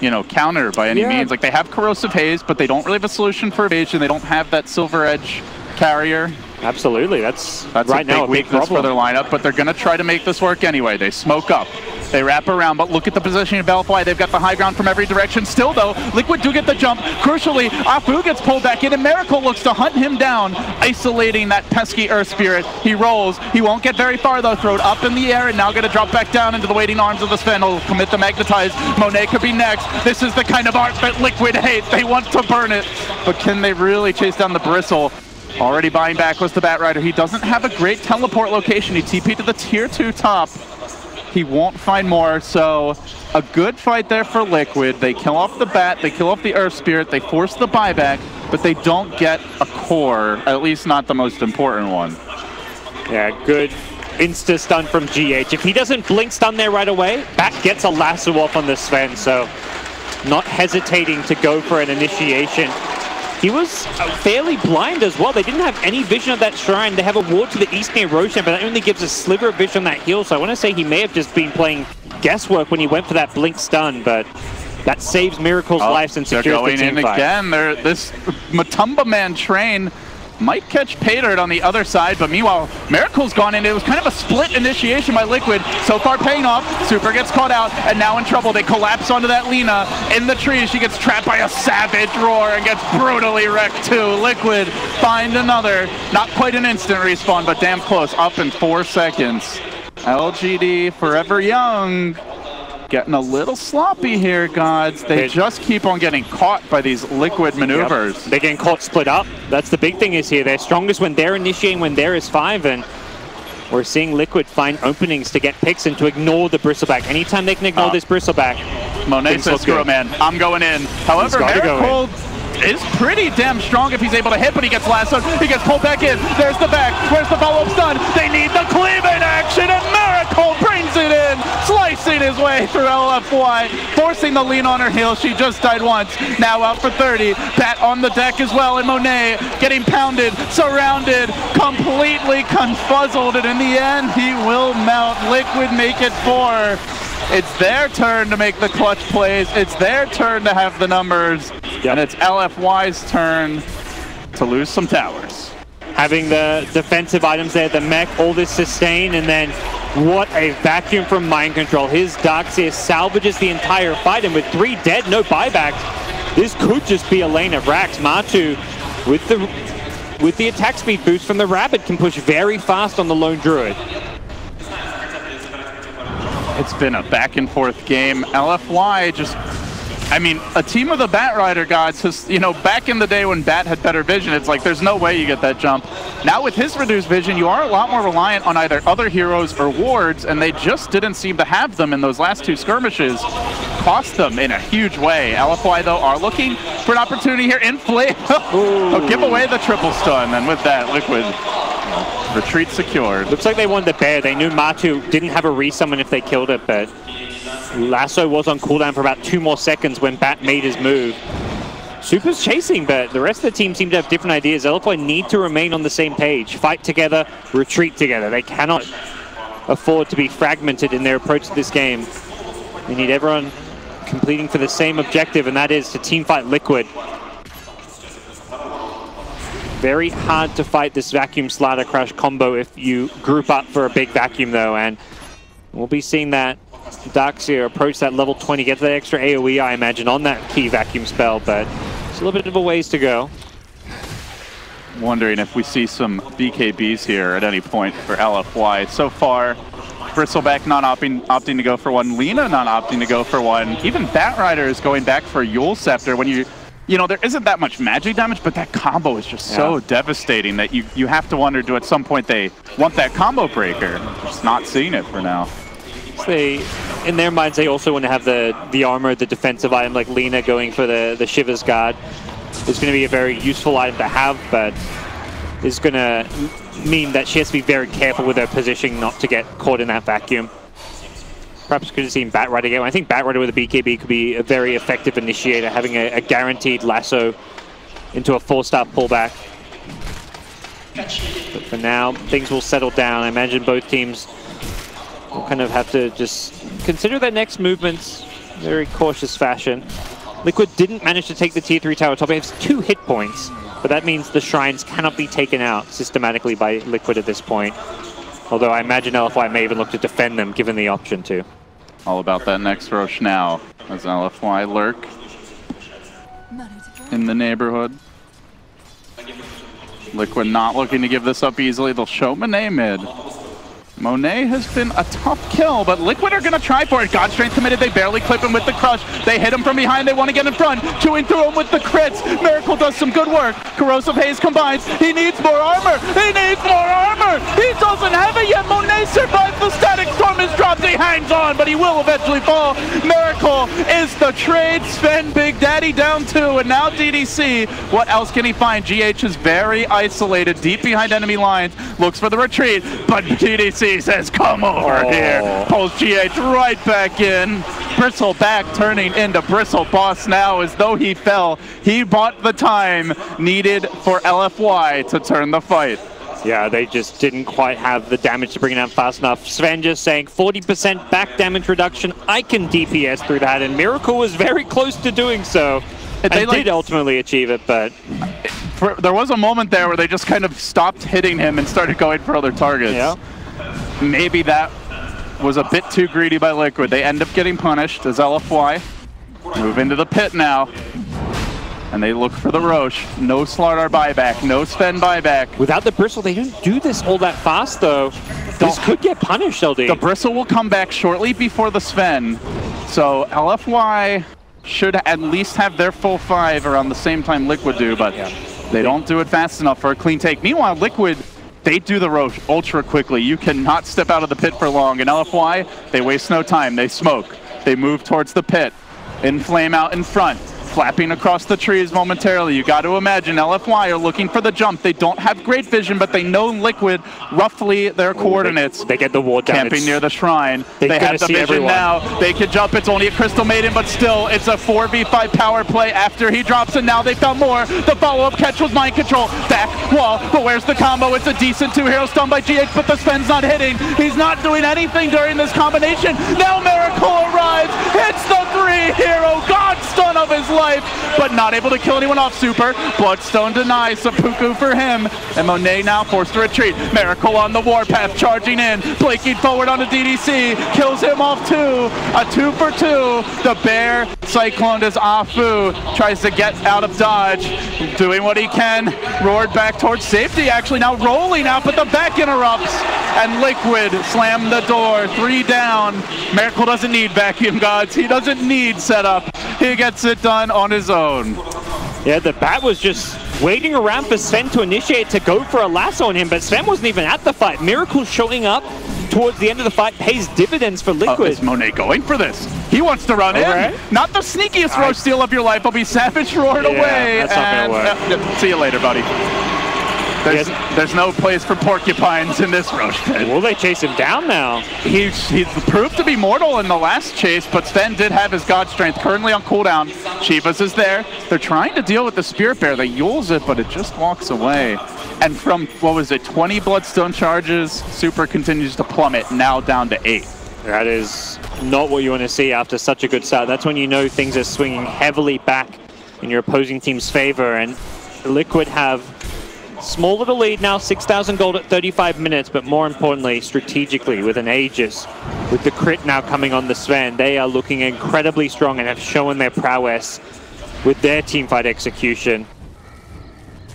you know, counter by any means. Like, they have corrosive haze, but they don't really have a solution for evasion. They don't have that silver edge carrier. Absolutely, that's right now a big weakness for their lineup, but they're going to try to make this work anyway. They smoke up, they wrap around, but look at the positioning of LFY. They've got the high ground from every direction. Still, though, Liquid do get the jump. Crucially, Afu gets pulled back in, and Miracle looks to hunt him down, isolating that pesky Earth Spirit. He rolls. He won't get very far, though. Thrown up in the air, and now going to drop back down into the waiting arms of the Sven. He'll commit the magnetize. Monet could be next. This is the kind of art that Liquid hate. They want to burn it, but can they really chase down the bristle? Already buying back was the Batrider. He doesn't have a great teleport location. He TP'd to the tier 2 top. He won't find more, so a good fight there for Liquid. They kill off the Bat, they kill off the Earth Spirit, they force the buyback, but they don't get a core, at least not the most important one. Yeah, good insta stun from GH. If he doesn't blink stun there right away, Bat gets a lasso off on the Sven, so not hesitating to go for an initiation. He was fairly blind as well. They didn't have any vision of that shrine. They have a ward to the east near Roshan, but that only gives a sliver of vision on that heal. So I want to say he may have just been playing guesswork when he went for that blink stun, but that saves Miracle's life and secures the team fight. Again. This Matumba man train might catch Paydirt on the other side, but meanwhile, Miracle's gone in. It was kind of a split initiation by Liquid. So far paying off. Super gets caught out, and now in trouble. They collapse onto that Lina in the tree. She gets trapped by a savage roar and gets brutally wrecked too. Liquid find another. Not quite an instant respawn, but damn close. Up in 4 seconds. LGD.Forever young. Getting a little sloppy here, gods. They just keep on getting caught by these Liquid maneuvers. Yep. They're getting caught split up. That's the big thing is here. They're strongest when they're initiating, when there is 5, and we're seeing Liquid find openings to get picks and to ignore the Bristleback. Anytime they can ignore this Bristleback. Monet says, screw it, man. I'm going in. However, Miracle is pretty damn strong if he's able to hit, but he gets lassoed. He gets pulled back in. There's the back. Where's the follow-up stun? They need the cleave in action, and Miracle brings it in, slicing his way through LFY, forcing the lean on her heel. She just died once. Now out for 30. Bat on the deck as well, and Monet getting pounded, surrounded, completely confuzzled, and in the end, he will mount. Liquid make it 4. It's their turn to make the clutch plays. It's their turn to have the numbers. Yep. And it's LFY's turn to lose some towers. Having the defensive items there, the mech, all this sustain, and then what a vacuum from Mind Control. His Darkseer salvages the entire fight, and with 3 dead, no buybacks, this could just be a lane of racks. Matu, with the attack speed boost from the Rabbit, can push very fast on the Lone Druid. It's been a back and forth game. LFY just, I mean, a team of the Bat Rider gods has, you know, back in the day when Bat had better vision, it's like there's no way you get that jump. Now with his reduced vision, you are a lot more reliant on either other heroes or wards, and they just didn't seem to have them in those last 2 skirmishes. Cost them in a huge way. LFY, though, are looking for an opportunity here. Inflame. Oh, give away the triple stun, and with that, Liquid retreat secured. Looks like they wanted the bear. They knew Matu didn't have a resummon if they killed it, but Lasso was on cooldown for about 2 more seconds when Bat made his move. Super's chasing, but the rest of the team seem to have different ideas. LFY need to remain on the same page. Fight together, retreat together. They cannot afford to be fragmented in their approach to this game. They need everyone completing for the same objective, and that is to teamfight Liquid. Very hard to fight this Vacuum Slider Crush combo if you group up for a big vacuum, though, and we'll be seeing that Darkseer approach that level 20, get that extra AoE, I imagine, on that key vacuum spell, but it's a little bit of a ways to go. Wondering if we see some BKBs here at any point for LFY. So far, Bristleback not opting to go for one, Lina not opting to go for one, even Bat Rider is going back for Yule Scepter when you know, there isn't that much magic damage, but that combo is just so devastating that you have to wonder, do at some point they want that combo breaker? Just not seeing it for now. They, in their minds, they also want to have the armor, the defensive item, like Lina going for the Shiva's Guard. It's going to be a very useful item to have, but it's going to mean that she has to be very careful with her positioning not to get caught in that vacuum. Perhaps could have seen Bat Rider again. I think Bat Rider with a BKB could be a very effective initiator, having a guaranteed lasso into a 4-star pullback. But for now, things will settle down. I imagine both teams will kind of have to just consider their next movements in a very cautious fashion. Liquid didn't manage to take the tier 3 tower top. It has 2 hit points, but that means the shrines cannot be taken out systematically by Liquid at this point. Although I imagine LFY may even look to defend them, given the option to. All about that next Roche now, as LFY lurk in the neighborhood. Liquid not looking to give this up easily. They'll show Monet mid. Monet has been a tough kill, but Liquid are going to try for it. God Strength committed. They barely clip him with the crush. They hit him from behind. They want to get in front. Chewing through him with the crits. Miracle does some good work. Corrosive Haze combines. He needs more armor. He needs more armor. He doesn't have it yet. Monet survives. The Static Storm is dropped. He hangs on, but he will eventually fall. Miracle is the trade. Sven Big Daddy down 2, and now DDC. What else can he find? GH is very isolated, deep behind enemy lines. Looks for the retreat, but DDC says, come over here. Pulls GH right back in. Bristleback turning into Bristle Boss now as though he fell. He bought the time needed for LFY to turn the fight. Yeah, they just didn't quite have the damage to bring it out fast enough. Sven just saying 40% back damage reduction. I can DPS through that, and Miracle was very close to doing so. And they did ultimately achieve it, but there was a moment there where they just kind of stopped hitting him and started going for other targets. Yeah. Maybe that was a bit too greedy by Liquid. They end up getting punished as LFY move into the pit now. And they look for the Roche. No Slardar buyback, no Sven buyback. Without the Bristle, they didn't do this all that fast, though. This could get punished, LD. The Bristle will come back shortly before the Sven. So LFY should at least have their full 5 around the same time Liquid do, but they don't do it fast enough for a clean take. Meanwhile, Liquid, they do the Roche ultra quickly. You cannot step out of the pit for long. And LFY, they waste no time. They smoke. They move towards the pit. Inflame out in front. flapping across the trees momentarily. You got to imagine LFY are looking for the jump. They don't have great vision, but they know Liquid roughly their coordinates. They get the ward down. Camping near the shrine. They have the vision now. They can jump. It's only a Crystal Maiden, but still, it's a 4v5 power play after he drops, and now they found more. The follow-up catch was mind control. Back wall, but where's the combo? It's a decent 2-hero stun by GH, but the Sven's not hitting. He's not doing anything during this combination. Now Miracle arrives, hits the 3-hero god stun of his life, but not able to kill anyone off super. Bloodstone denies, seppuku for him, and Monet now forced to retreat. Miracle on the warpath, charging in, blinking forward on the DDC, kills him off too. A 2-for-2. The bear cycloned as Afu tries to get out of dodge, doing what he can. Roared back towards safety, actually now rolling out, but the back interrupts, and Liquid slam the door. 3 down. Miracle doesn't need vacuum gods. He doesn't need setup. He gets it done on his own. Yeah, the bat was just waiting around for Sven to initiate to go for a lasso on him, but Sven wasn't even at the fight. Miracle showing up towards the end of the fight pays dividends for Liquid. Is Monet going for this? He wants to run in. Right. Not the sneakiest roach steal of your life. I'll be savage roared away. That's not gonna work. See you later, buddy. There's no place for porcupines in this roach pit. Will they chase him down now? He's proved to be mortal in the last chase, but Sven did have his god strength currently on cooldown. Chivas is there. They're trying to deal with the Spirit Bear. They yules it, but it just walks away. And from, what was it, 20 Bloodstone charges, Super continues to plummet, now down to 8. That is not what you want to see after such a good start. That's when you know things are swinging heavily back in your opposing team's favor, and Liquid have small little lead now, 6,000 gold at 35 minutes, but more importantly, strategically, with an Aegis, with the crit now coming on the Sven, they are looking incredibly strong and have shown their prowess with their teamfight execution.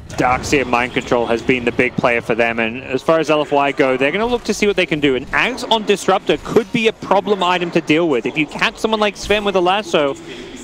Darkseer Mind Control has been the big player for them, and as far as LFY go, they're going to look to see what they can do. And Ags on Disruptor could be a problem item to deal with. If you catch someone like Sven with a lasso,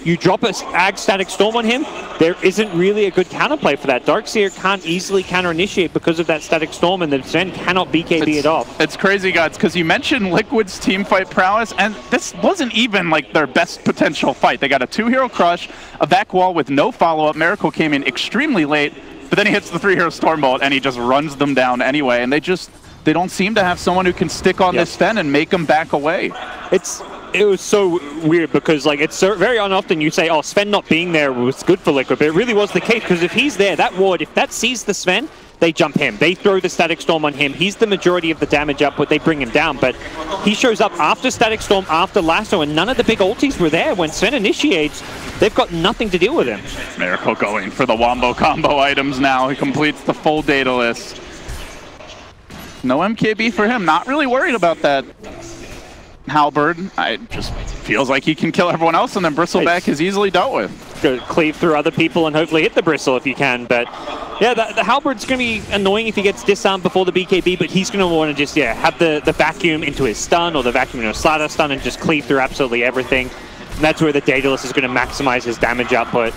you drop a Ag Static Storm on him, there isn't really a good counterplay for that. Darkseer can't easily counter-initiate because of that Static Storm, and the Sven cannot BKB it off. It's crazy, guys, because you mentioned Liquid's team fight prowess, and this wasn't even like their best potential fight. They got a 2-hero crush, a back wall with no follow-up. Miracle came in extremely late, but then he hits the 3-hero Stormbolt, and he just runs them down anyway, and they don't seem to have someone who can stick on this Sven and make them back away. It was so weird because, like, it's so very often you say, oh, Sven not being there was good for Liquid, but it really was the case, because if he's there, that ward, if that sees the Sven, they jump him. They throw the Static Storm on him. He's the majority of the damage output. They bring him down, but he shows up after Static Storm, after Lasso, and none of the big ultis were there. When Sven initiates, they've got nothing to deal with him. Miracle going for the Wombo combo items now. He completes the full data list. No MKB for him. Not really worried about that. Halberd, it just feels like he can kill everyone else, and then Bristleback is easily dealt with. Go cleave through other people and hopefully hit the Bristle if you can, but yeah, the Halberd's going to be annoying if he gets disarmed before the BKB, but he's going to want to just, have the vacuum into his stun or the vacuum into a Slatter stun and just cleave through absolutely everything. And that's where the Daedalus is going to maximize his damage output.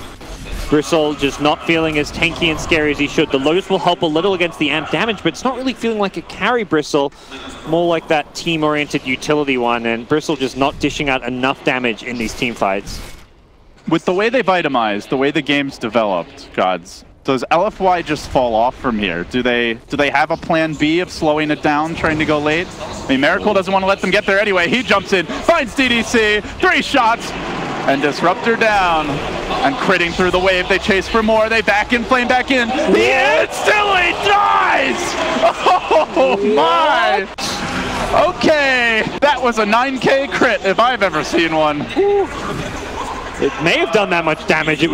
Bristle just not feeling as tanky and scary as he should. The Lotus will help a little against the amp damage, but it's not really feeling like a carry Bristle, more like that team-oriented utility one, and Bristle just not dishing out enough damage in these team fights. With the way they've itemized, the way the game's developed, Gods, does LFY just fall off from here? Do they have a plan B of slowing it down, trying to go late? I mean, Miracle doesn't want to let them get there anyway. He jumps in, finds DDC, 3 shots, and Disruptor down. And critting through the wave, they chase for more, they back in, flame back in. He instantly dies! Oh my! Okay, that was a 9K crit if I've ever seen one. It may have done that much damage it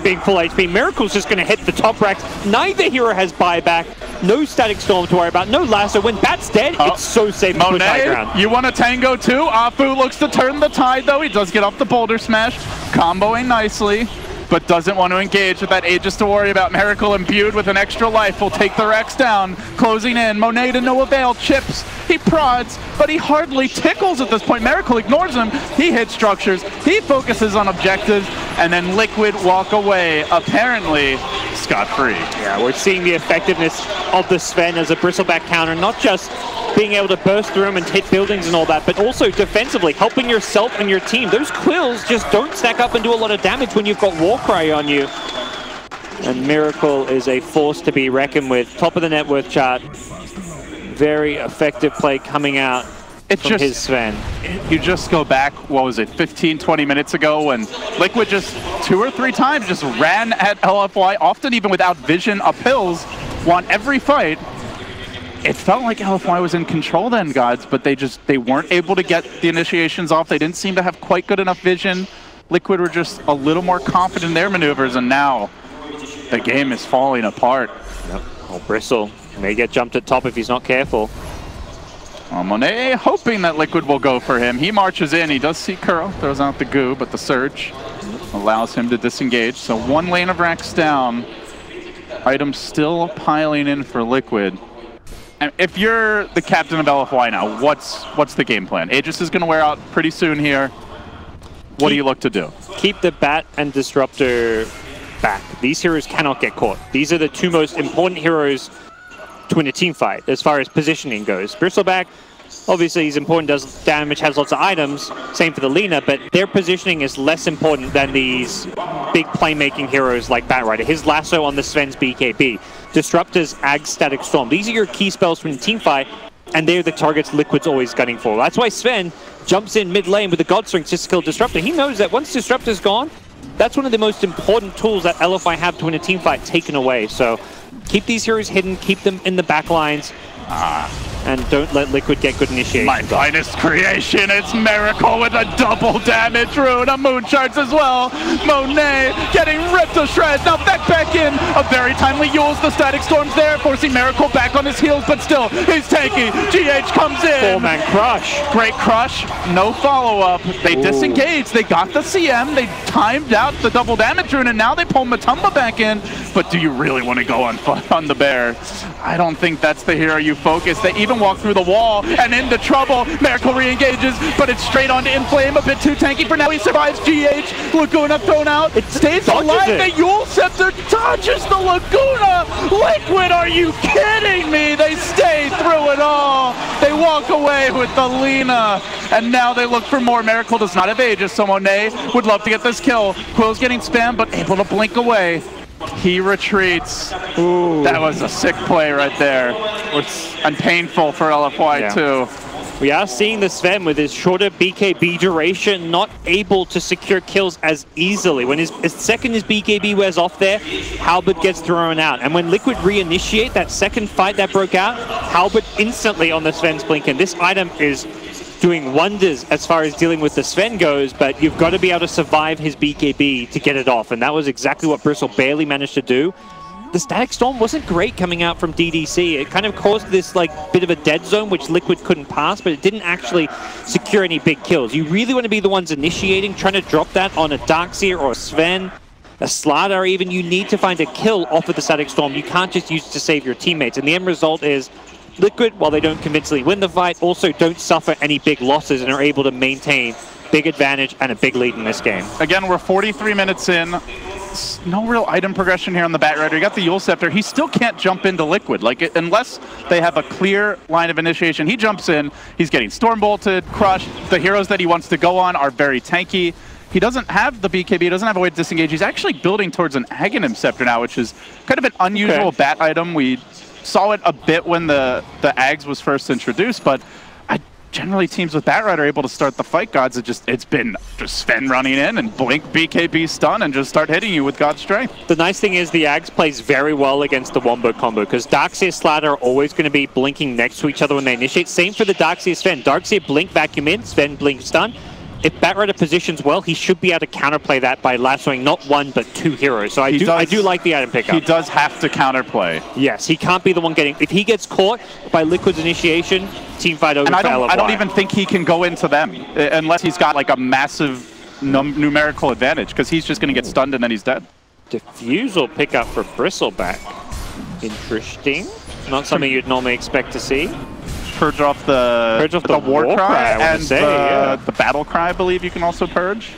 being full HP. Miracle's just going to hit the top racks. Neither hero has buyback. No Static Storm to worry about. No Lasso. When Bat's dead, it's so safe to push high ground. You want a tango too? Afu looks to turn the tide though. He does get off the Boulder Smash. Comboing nicely, but doesn't want to engage with that Aegis to worry about. Miracle imbued with an extra life will take the Rex down. Closing in. Monet to no avail. Chips. He prods, but he hardly tickles at this point. Miracle ignores him. He hits structures. He focuses on objectives, and then Liquid walk away. Apparently, scot-free. Yeah, we're seeing the effectiveness of the Sven as a bristleback counter, not just being able to burst through them and hit buildings and all that, but also defensively, helping yourself and your team. Those quills just don't stack up and do a lot of damage when you've got Warcry on you. And Miracle is a force to be reckoned with. Top of the net worth chart. Very effective play coming out from his Sven. You just go back, what was it, 15, 20 minutes ago when Liquid just 2 or 3 times just ran at LFY, often even without vision up hills, won every fight. It felt like LFY was in control then, gods, but they weren't able to get the initiations off. They didn't seem to have quite good enough vision. Liquid were just a little more confident in their maneuvers, and now the game is falling apart. Yep. Well, Bristle may get jumped at top if he's not careful. Monet hoping that Liquid will go for him. He marches in. He does see Curl, throws out the goo, but the surge allows him to disengage. So 1 lane of racks down. Items still piling in for Liquid. And if you're the captain of LFY now, what's the game plan? Aegis is going to wear out pretty soon here. What do you look to do? Keep the Bat and Disruptor back. These heroes cannot get caught. These are the 2 most important heroes to win a team fight as far as positioning goes. Bristleback, obviously he's important, does damage, has lots of items. Same for the Lina, but their positioning is less important than these big playmaking heroes like Batrider. His lasso on the Sven's BKB. Disruptor's Ag Static Storm. These are your key spells from the team fight, and they're the targets Liquid's always gunning for. That's why Sven jumps in mid lane with the God Strings just to kill Disruptor. He knows that once Disruptor's gone, that's one of the most important tools that LFI have to win a team fight taken away. So keep these heroes hidden, keep them in the back lines, and don't let Liquid get good initiation. My finest creation, it's Miracle with a double damage rune, a moon charge as well. Monet getting ripped to shreds, now back in. A very timely Yule's, the Static Storm's there, forcing Miracle back on his heels, but still, he's tanky. GH comes in. 4-man crush. Great crush, no follow-up. They disengaged, they got the CM, they timed out the double damage rune, and now they pull Matumba back in. But do you really want to go on the bear? I don't think that's the hero you focus. They even walk through the wall and into trouble. Miracle re-engages, but it's straight onto Inflame, a bit too tanky for now. He survives. GH, Laguna thrown out. It stays alive. The Yule Scepter dodges the Laguna. Liquid, are you kidding me? They stay through it all. They walk away with the Lina, and now they look for more. Miracle does not have Aegis, so Monet would love to get this kill. Quill's getting spammed, but able to blink away. He retreats. Ooh. That was a sick play right there. And painful for LFY too. We are seeing the Sven with his shorter BKB duration not able to secure kills as easily. When his second his BKB wears off there, Halberd gets thrown out. And when Liquid reinitiate that second fight that broke out, Halberd instantly on the Sven's blinking. This item is doing wonders as far as dealing with the Sven goes, but you've got to be able to survive his BKB to get it off, and that was exactly what Bristle barely managed to do. The Static Storm wasn't great coming out from DDC. It kind of caused this like bit of a dead zone, which Liquid couldn't pass, but it didn't actually secure any big kills. You really want to be the ones initiating, trying to drop that on a Darkseer or a Sven, a Slardar even. You need to find a kill off of the Static Storm. You can't just use it to save your teammates, and the end result is Liquid, while they don't convincingly win the fight, also don't suffer any big losses and are able to maintain big advantage and a big lead in this game. Again, we're 43 minutes in. No real item progression here on the Batrider. You got the Yule Scepter. He still can't jump into Liquid. Like, unless they have a clear line of initiation, he jumps in. He's getting Storm Bolted, crushed. The heroes that he wants to go on are very tanky. He doesn't have the BKB, he doesn't have a way to disengage. He's actually building towards an Aghanim Scepter now, which is kind of an unusual bat item. We saw it a bit when the Ags was first introduced, but generally teams with Batrider are able to start the fight, gods. It's been just Sven running in and blink BKB stun and just start hitting you with God's Strength. The nice thing is the Ags plays very well against the Wombo combo, because Darkseer Slardar are always going to be blinking next to each other when they initiate. Same for the Darkseer Sven. Darkseer blink vacuum in, Sven blink stun. If Batrider positions well, he should be able to counterplay that by lassoing not 1 but 2 heroes. So I do like the item pickup. He does have to counterplay. Yes, he can't be the one getting. If he gets caught by Liquid's initiation, team fight over. And I don't even think he can go into them unless he's got like a massive numerical advantage, because he's just going to get stunned and then he's dead. Diffusal pickup for Bristleback. Interesting. Not something you'd normally expect to see. Purge off the war cry and the battle cry, I believe you can also purge.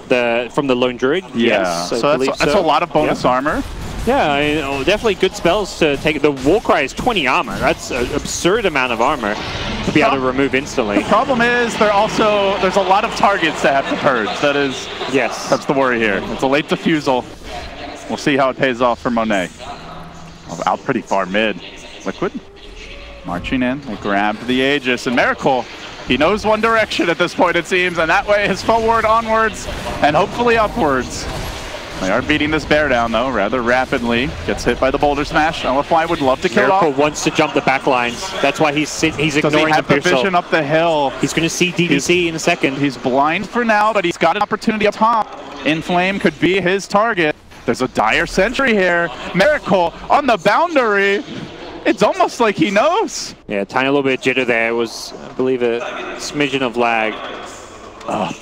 From the Lone Druid? Yeah. Yes, so that's a lot of bonus armor. Yeah, definitely good spells to take. The Warcry is 20 armor. That's an absurd amount of armor to be able to remove instantly. The problem is there's a lot of targets to have to purge. That's the worry here. It's a late defusal. We'll see how it pays off for Monet. Out pretty far mid. Liquid marching in. They grab the Aegis, and Miracle, he knows one direction at this point, it seems, and that way is forward, onwards, and hopefully upwards. They are beating this bear down, though, rather rapidly. Gets hit by the boulder smash. LFY would love to kill Miracle off. wants to jump the back lines. That's why he's ignoring the vision up the hill. He's going to see DDC in a second. He's blind for now, but he's got an opportunity up top. Inflame could be his target. There's a dire sentry here. Miracle on the boundary. It's almost like he knows. Yeah, tiny little bit of jitter there. It was, I believe, a smidgen of lag. Oh,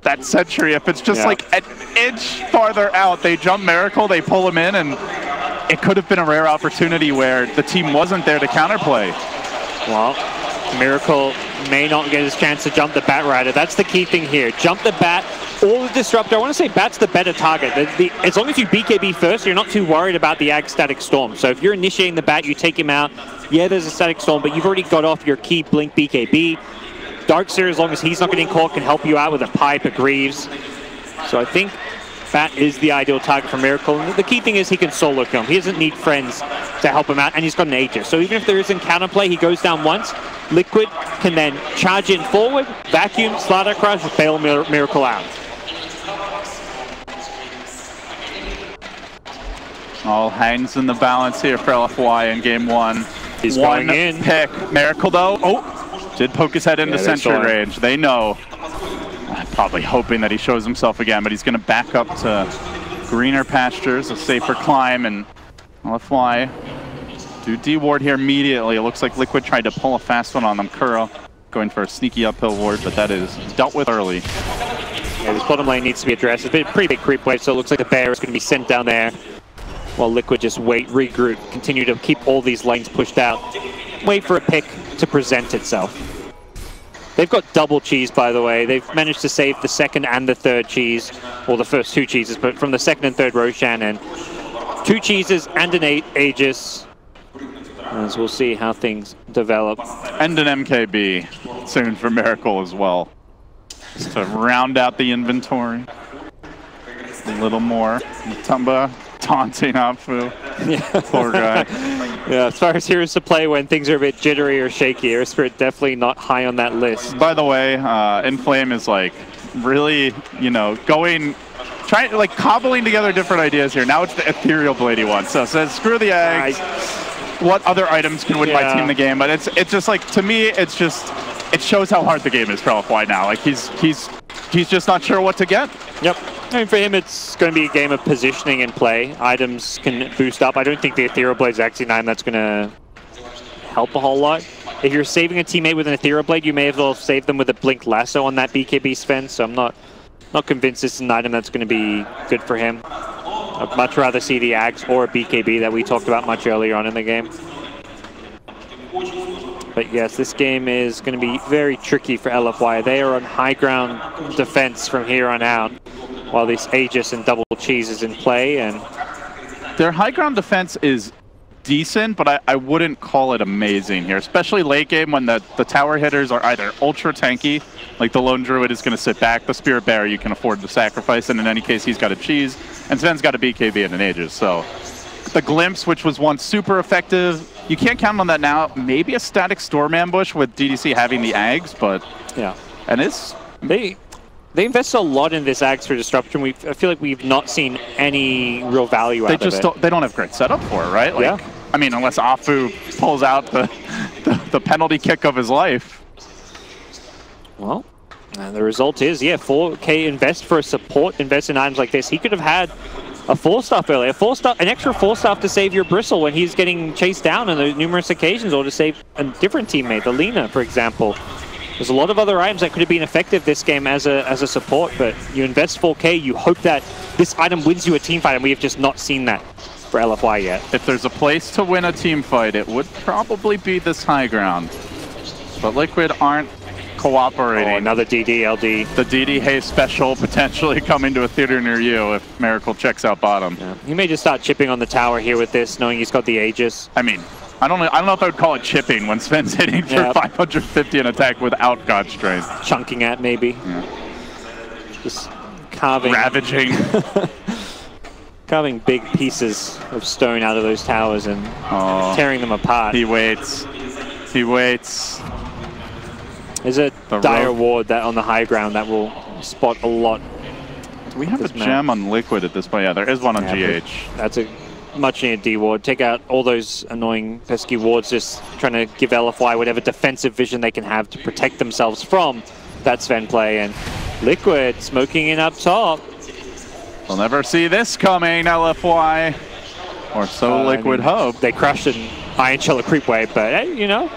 that sentry, if it's just like an inch farther out, they jump Miracle, they pull him in, and it could have been a rare opportunity where the team wasn't there to counterplay. Well, Miracle may not get his chance to jump the Bat Rider. That's the key thing here. Jump the Bat or the Disruptor. I want to say Bat's the better target. As long as you BKB first, you're not too worried about the Ag Static Storm. So if you're initiating the Bat, you take him out. Yeah, there's a Static Storm, but you've already got off your key Blink BKB. Darkseer, as long as he's not getting caught, can help you out with a Pipe, a Greaves. So I think Bat is the ideal target for Miracle. And the key thing is he can solo kill him. He doesn't need friends to help him out, and he's got an Aegis. So even if there isn't counterplay, he goes down once. Liquid can then charge in forward, vacuum, Slaughter Crush, bail Miracle out. All hangs in the balance here for LFY in game one. He's going in. Pick. Miracle, though. Did poke his head into sentry range. They know. Probably hoping that he shows himself again, but he's going to back up to greener pastures, a safer climb, and LFY do D-ward here immediately. It looks like Liquid tried to pull a fast one on them. Kuro going for a sneaky uphill ward, but that is dealt with early. Yeah, this bottom lane needs to be addressed. It's been a pretty big creep wave, so it looks like the bear is going to be sent down there. While Liquid just wait, regroup, continue to keep all these lanes pushed out. Wait for a pick to present itself. They've got double cheese, by the way. They've managed to save the second and the third cheese, or the first two cheeses, but from the second and third Roshan, and 2 cheeses and an Aegis. As we'll see how things develop. And an MKB soon for Miracle as well. Just to round out the inventory. A little more. Matumba taunting Apfu. Yeah. Poor guy. Yeah, as far as heroes to play when things are a bit jittery or shaky, Air Spirit definitely not high on that list. By the way, Inflame is like really, you know, cobbling together different ideas here. Now it's the Ethereal Blade he wants. So it says, screw the eggs. What other items can win my team the game? But it's just like, to me, it shows how hard the game is for LFY now. Like he's just not sure what to get. Yep. I mean, for him, it's going to be a game of positioning and play. Items can boost up. I don't think the Ethereal Blade's actually an item that's going to help a whole lot. If you're saving a teammate with an Ethereal Blade, you may as well save them with a Blink Lasso on that BKB spend. So I'm not convinced this is an item that's going to be good for him. I'd much rather see the Ags or a BKB that we talked about much earlier on in the game. But yes, this game is going to be very tricky for LFY. They are on high ground defense from here on out, while this Aegis and double cheese is in play. And their high ground defense is decent, but I wouldn't call it amazing here, especially late game when the tower hitters are either ultra tanky, like the Lone Druid is going to sit back, the Spirit Bearer you can afford to sacrifice, and in any case he's got a cheese, and Sven's got a BKB and an Aegis. So the Glimpse, which was once super effective, you can't count on that now. Maybe a Static Storm Ambush with DDC having the Ags, but yeah, and it's they invest a lot in this Ags for disruption. I feel like we've not seen any real value out of it. They don't have great setup for it, right? Like, yeah. I mean, unless Afu pulls out the penalty kick of his life. Well, and the result is, yeah, 4K invest for a support, invest in items like this. He could have had a 4-staff earlier, an extra 4-staff to save your Bristle when he's getting chased down on the numerous occasions, or to save a different teammate, the Lina, for example. There's a lot of other items that could have been effective this game as a support, but you invest 4K, you hope that this item wins you a team fight, and we have just not seen that for LFY yet. If there's a place to win a team fight, it would probably be this high ground. But Liquid aren't cooperating. Oh, another DD, LD. The DD Haze special potentially coming to a theater near you if Miracle checks out bottom. Yeah. He may just start chipping on the tower here with this, knowing he's got the Aegis. I mean, I don't know if I would call it chipping when Sven's hitting for 550 in attack without God Strength. Chunking at, maybe. Yeah. Just carving. Ravaging. Carving big pieces of stone out of those towers and tearing them apart. He waits. He waits. There's a dire ward that on the high ground that will spot a lot. Do we have a gem on Liquid at this point? Yeah, there is one on GH. That's a much needed D ward. Take out all those annoying pesky wards, just trying to give LFY whatever defensive vision they can have to protect themselves from that Sven play. And Liquid smoking in up top. We'll never see this coming, LFY. Or so Liquid hope. They crushed an Iron Shell creep wave, but hey, you know.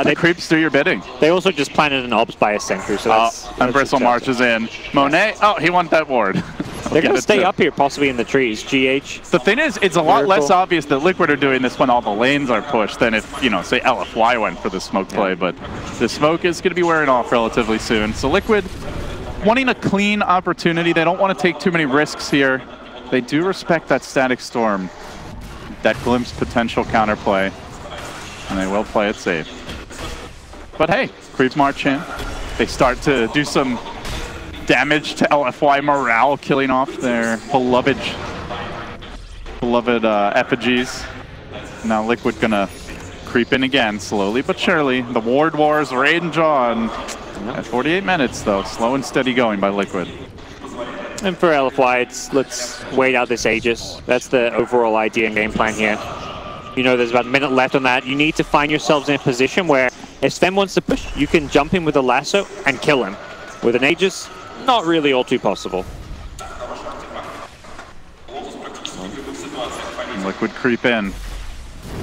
They creeps do your bidding. They also just planted an Obs by a sentry, so that's... and Bristle marches in. Monet, he won that ward. They're going to stay up here, possibly in the trees. GH. The thing is, it's a lot less obvious that Liquid are doing this when all the lanes are pushed than if, you know, say LFY went for the smoke play, but the smoke is going to be wearing off relatively soon. So Liquid wanting a clean opportunity. They don't want to take too many risks here. They do respect that Static Storm, that glimpse potential counterplay, and they will play it safe. But hey, creeps march in. They start to do some damage to LFY morale, killing off their beloved effigies. Now Liquid gonna creep in again, slowly but surely. The ward wars rage on. At 48 minutes though, slow and steady going by Liquid. And for LFY, let's wait out this Aegis. That's the overall idea and game plan here. You know, there's about a minute left on that. You need to find yourselves in a position where if Sven wants to push, you can jump in with a lasso and kill him. With an Aegis, not really all too possible. Liquid creep in.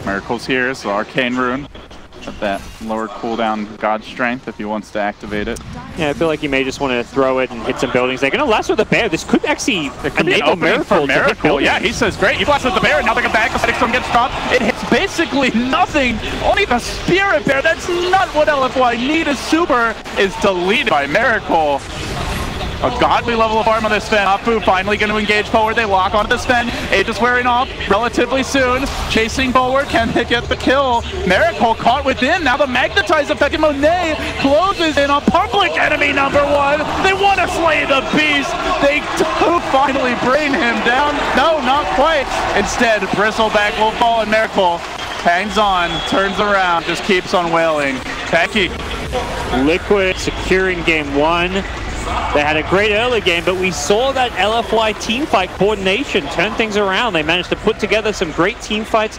Miracle's here, so Arcane Rune. At that lower cooldown God Strength if he wants to activate it. Yeah, I feel like he may just want to throw it and hit some buildings. They're going to lasso the bear. This could actually enable Miracle. Yeah, he says, great, you blasted the bear, and now they come back. The Static Storm gets stopped. It hits basically nothing. Only the Spirit Bear. That's not what LFY need. A super is deleted by Miracle. A godly level of arm on this Sven. Afu finally going to engage forward. They lock onto the Sven. Aegis wearing off relatively soon. Chasing forward. Can they get the kill? Miracle caught within. Now the magnetize effect. Monet closes in on public enemy number one. They want to slay the beast. They do finally bring him down. No, not quite. Instead, Bristleback will fall and Miracle hangs on, turns around, just keeps on wailing. Pecky. Liquid securing game one. They had a great early game, but we saw that LFY teamfight coordination turn things around. They managed to put together some great team fights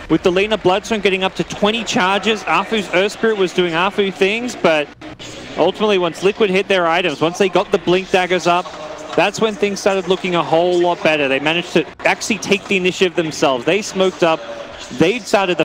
with the Lena Bloodstone getting up to 20 charges. Afu's Earth Spirit was doing Afu things, but ultimately once Liquid hit their items, once they got the Blink Daggers up, that's when things started looking a whole lot better. They managed to actually take the initiative themselves. They smoked up. They started the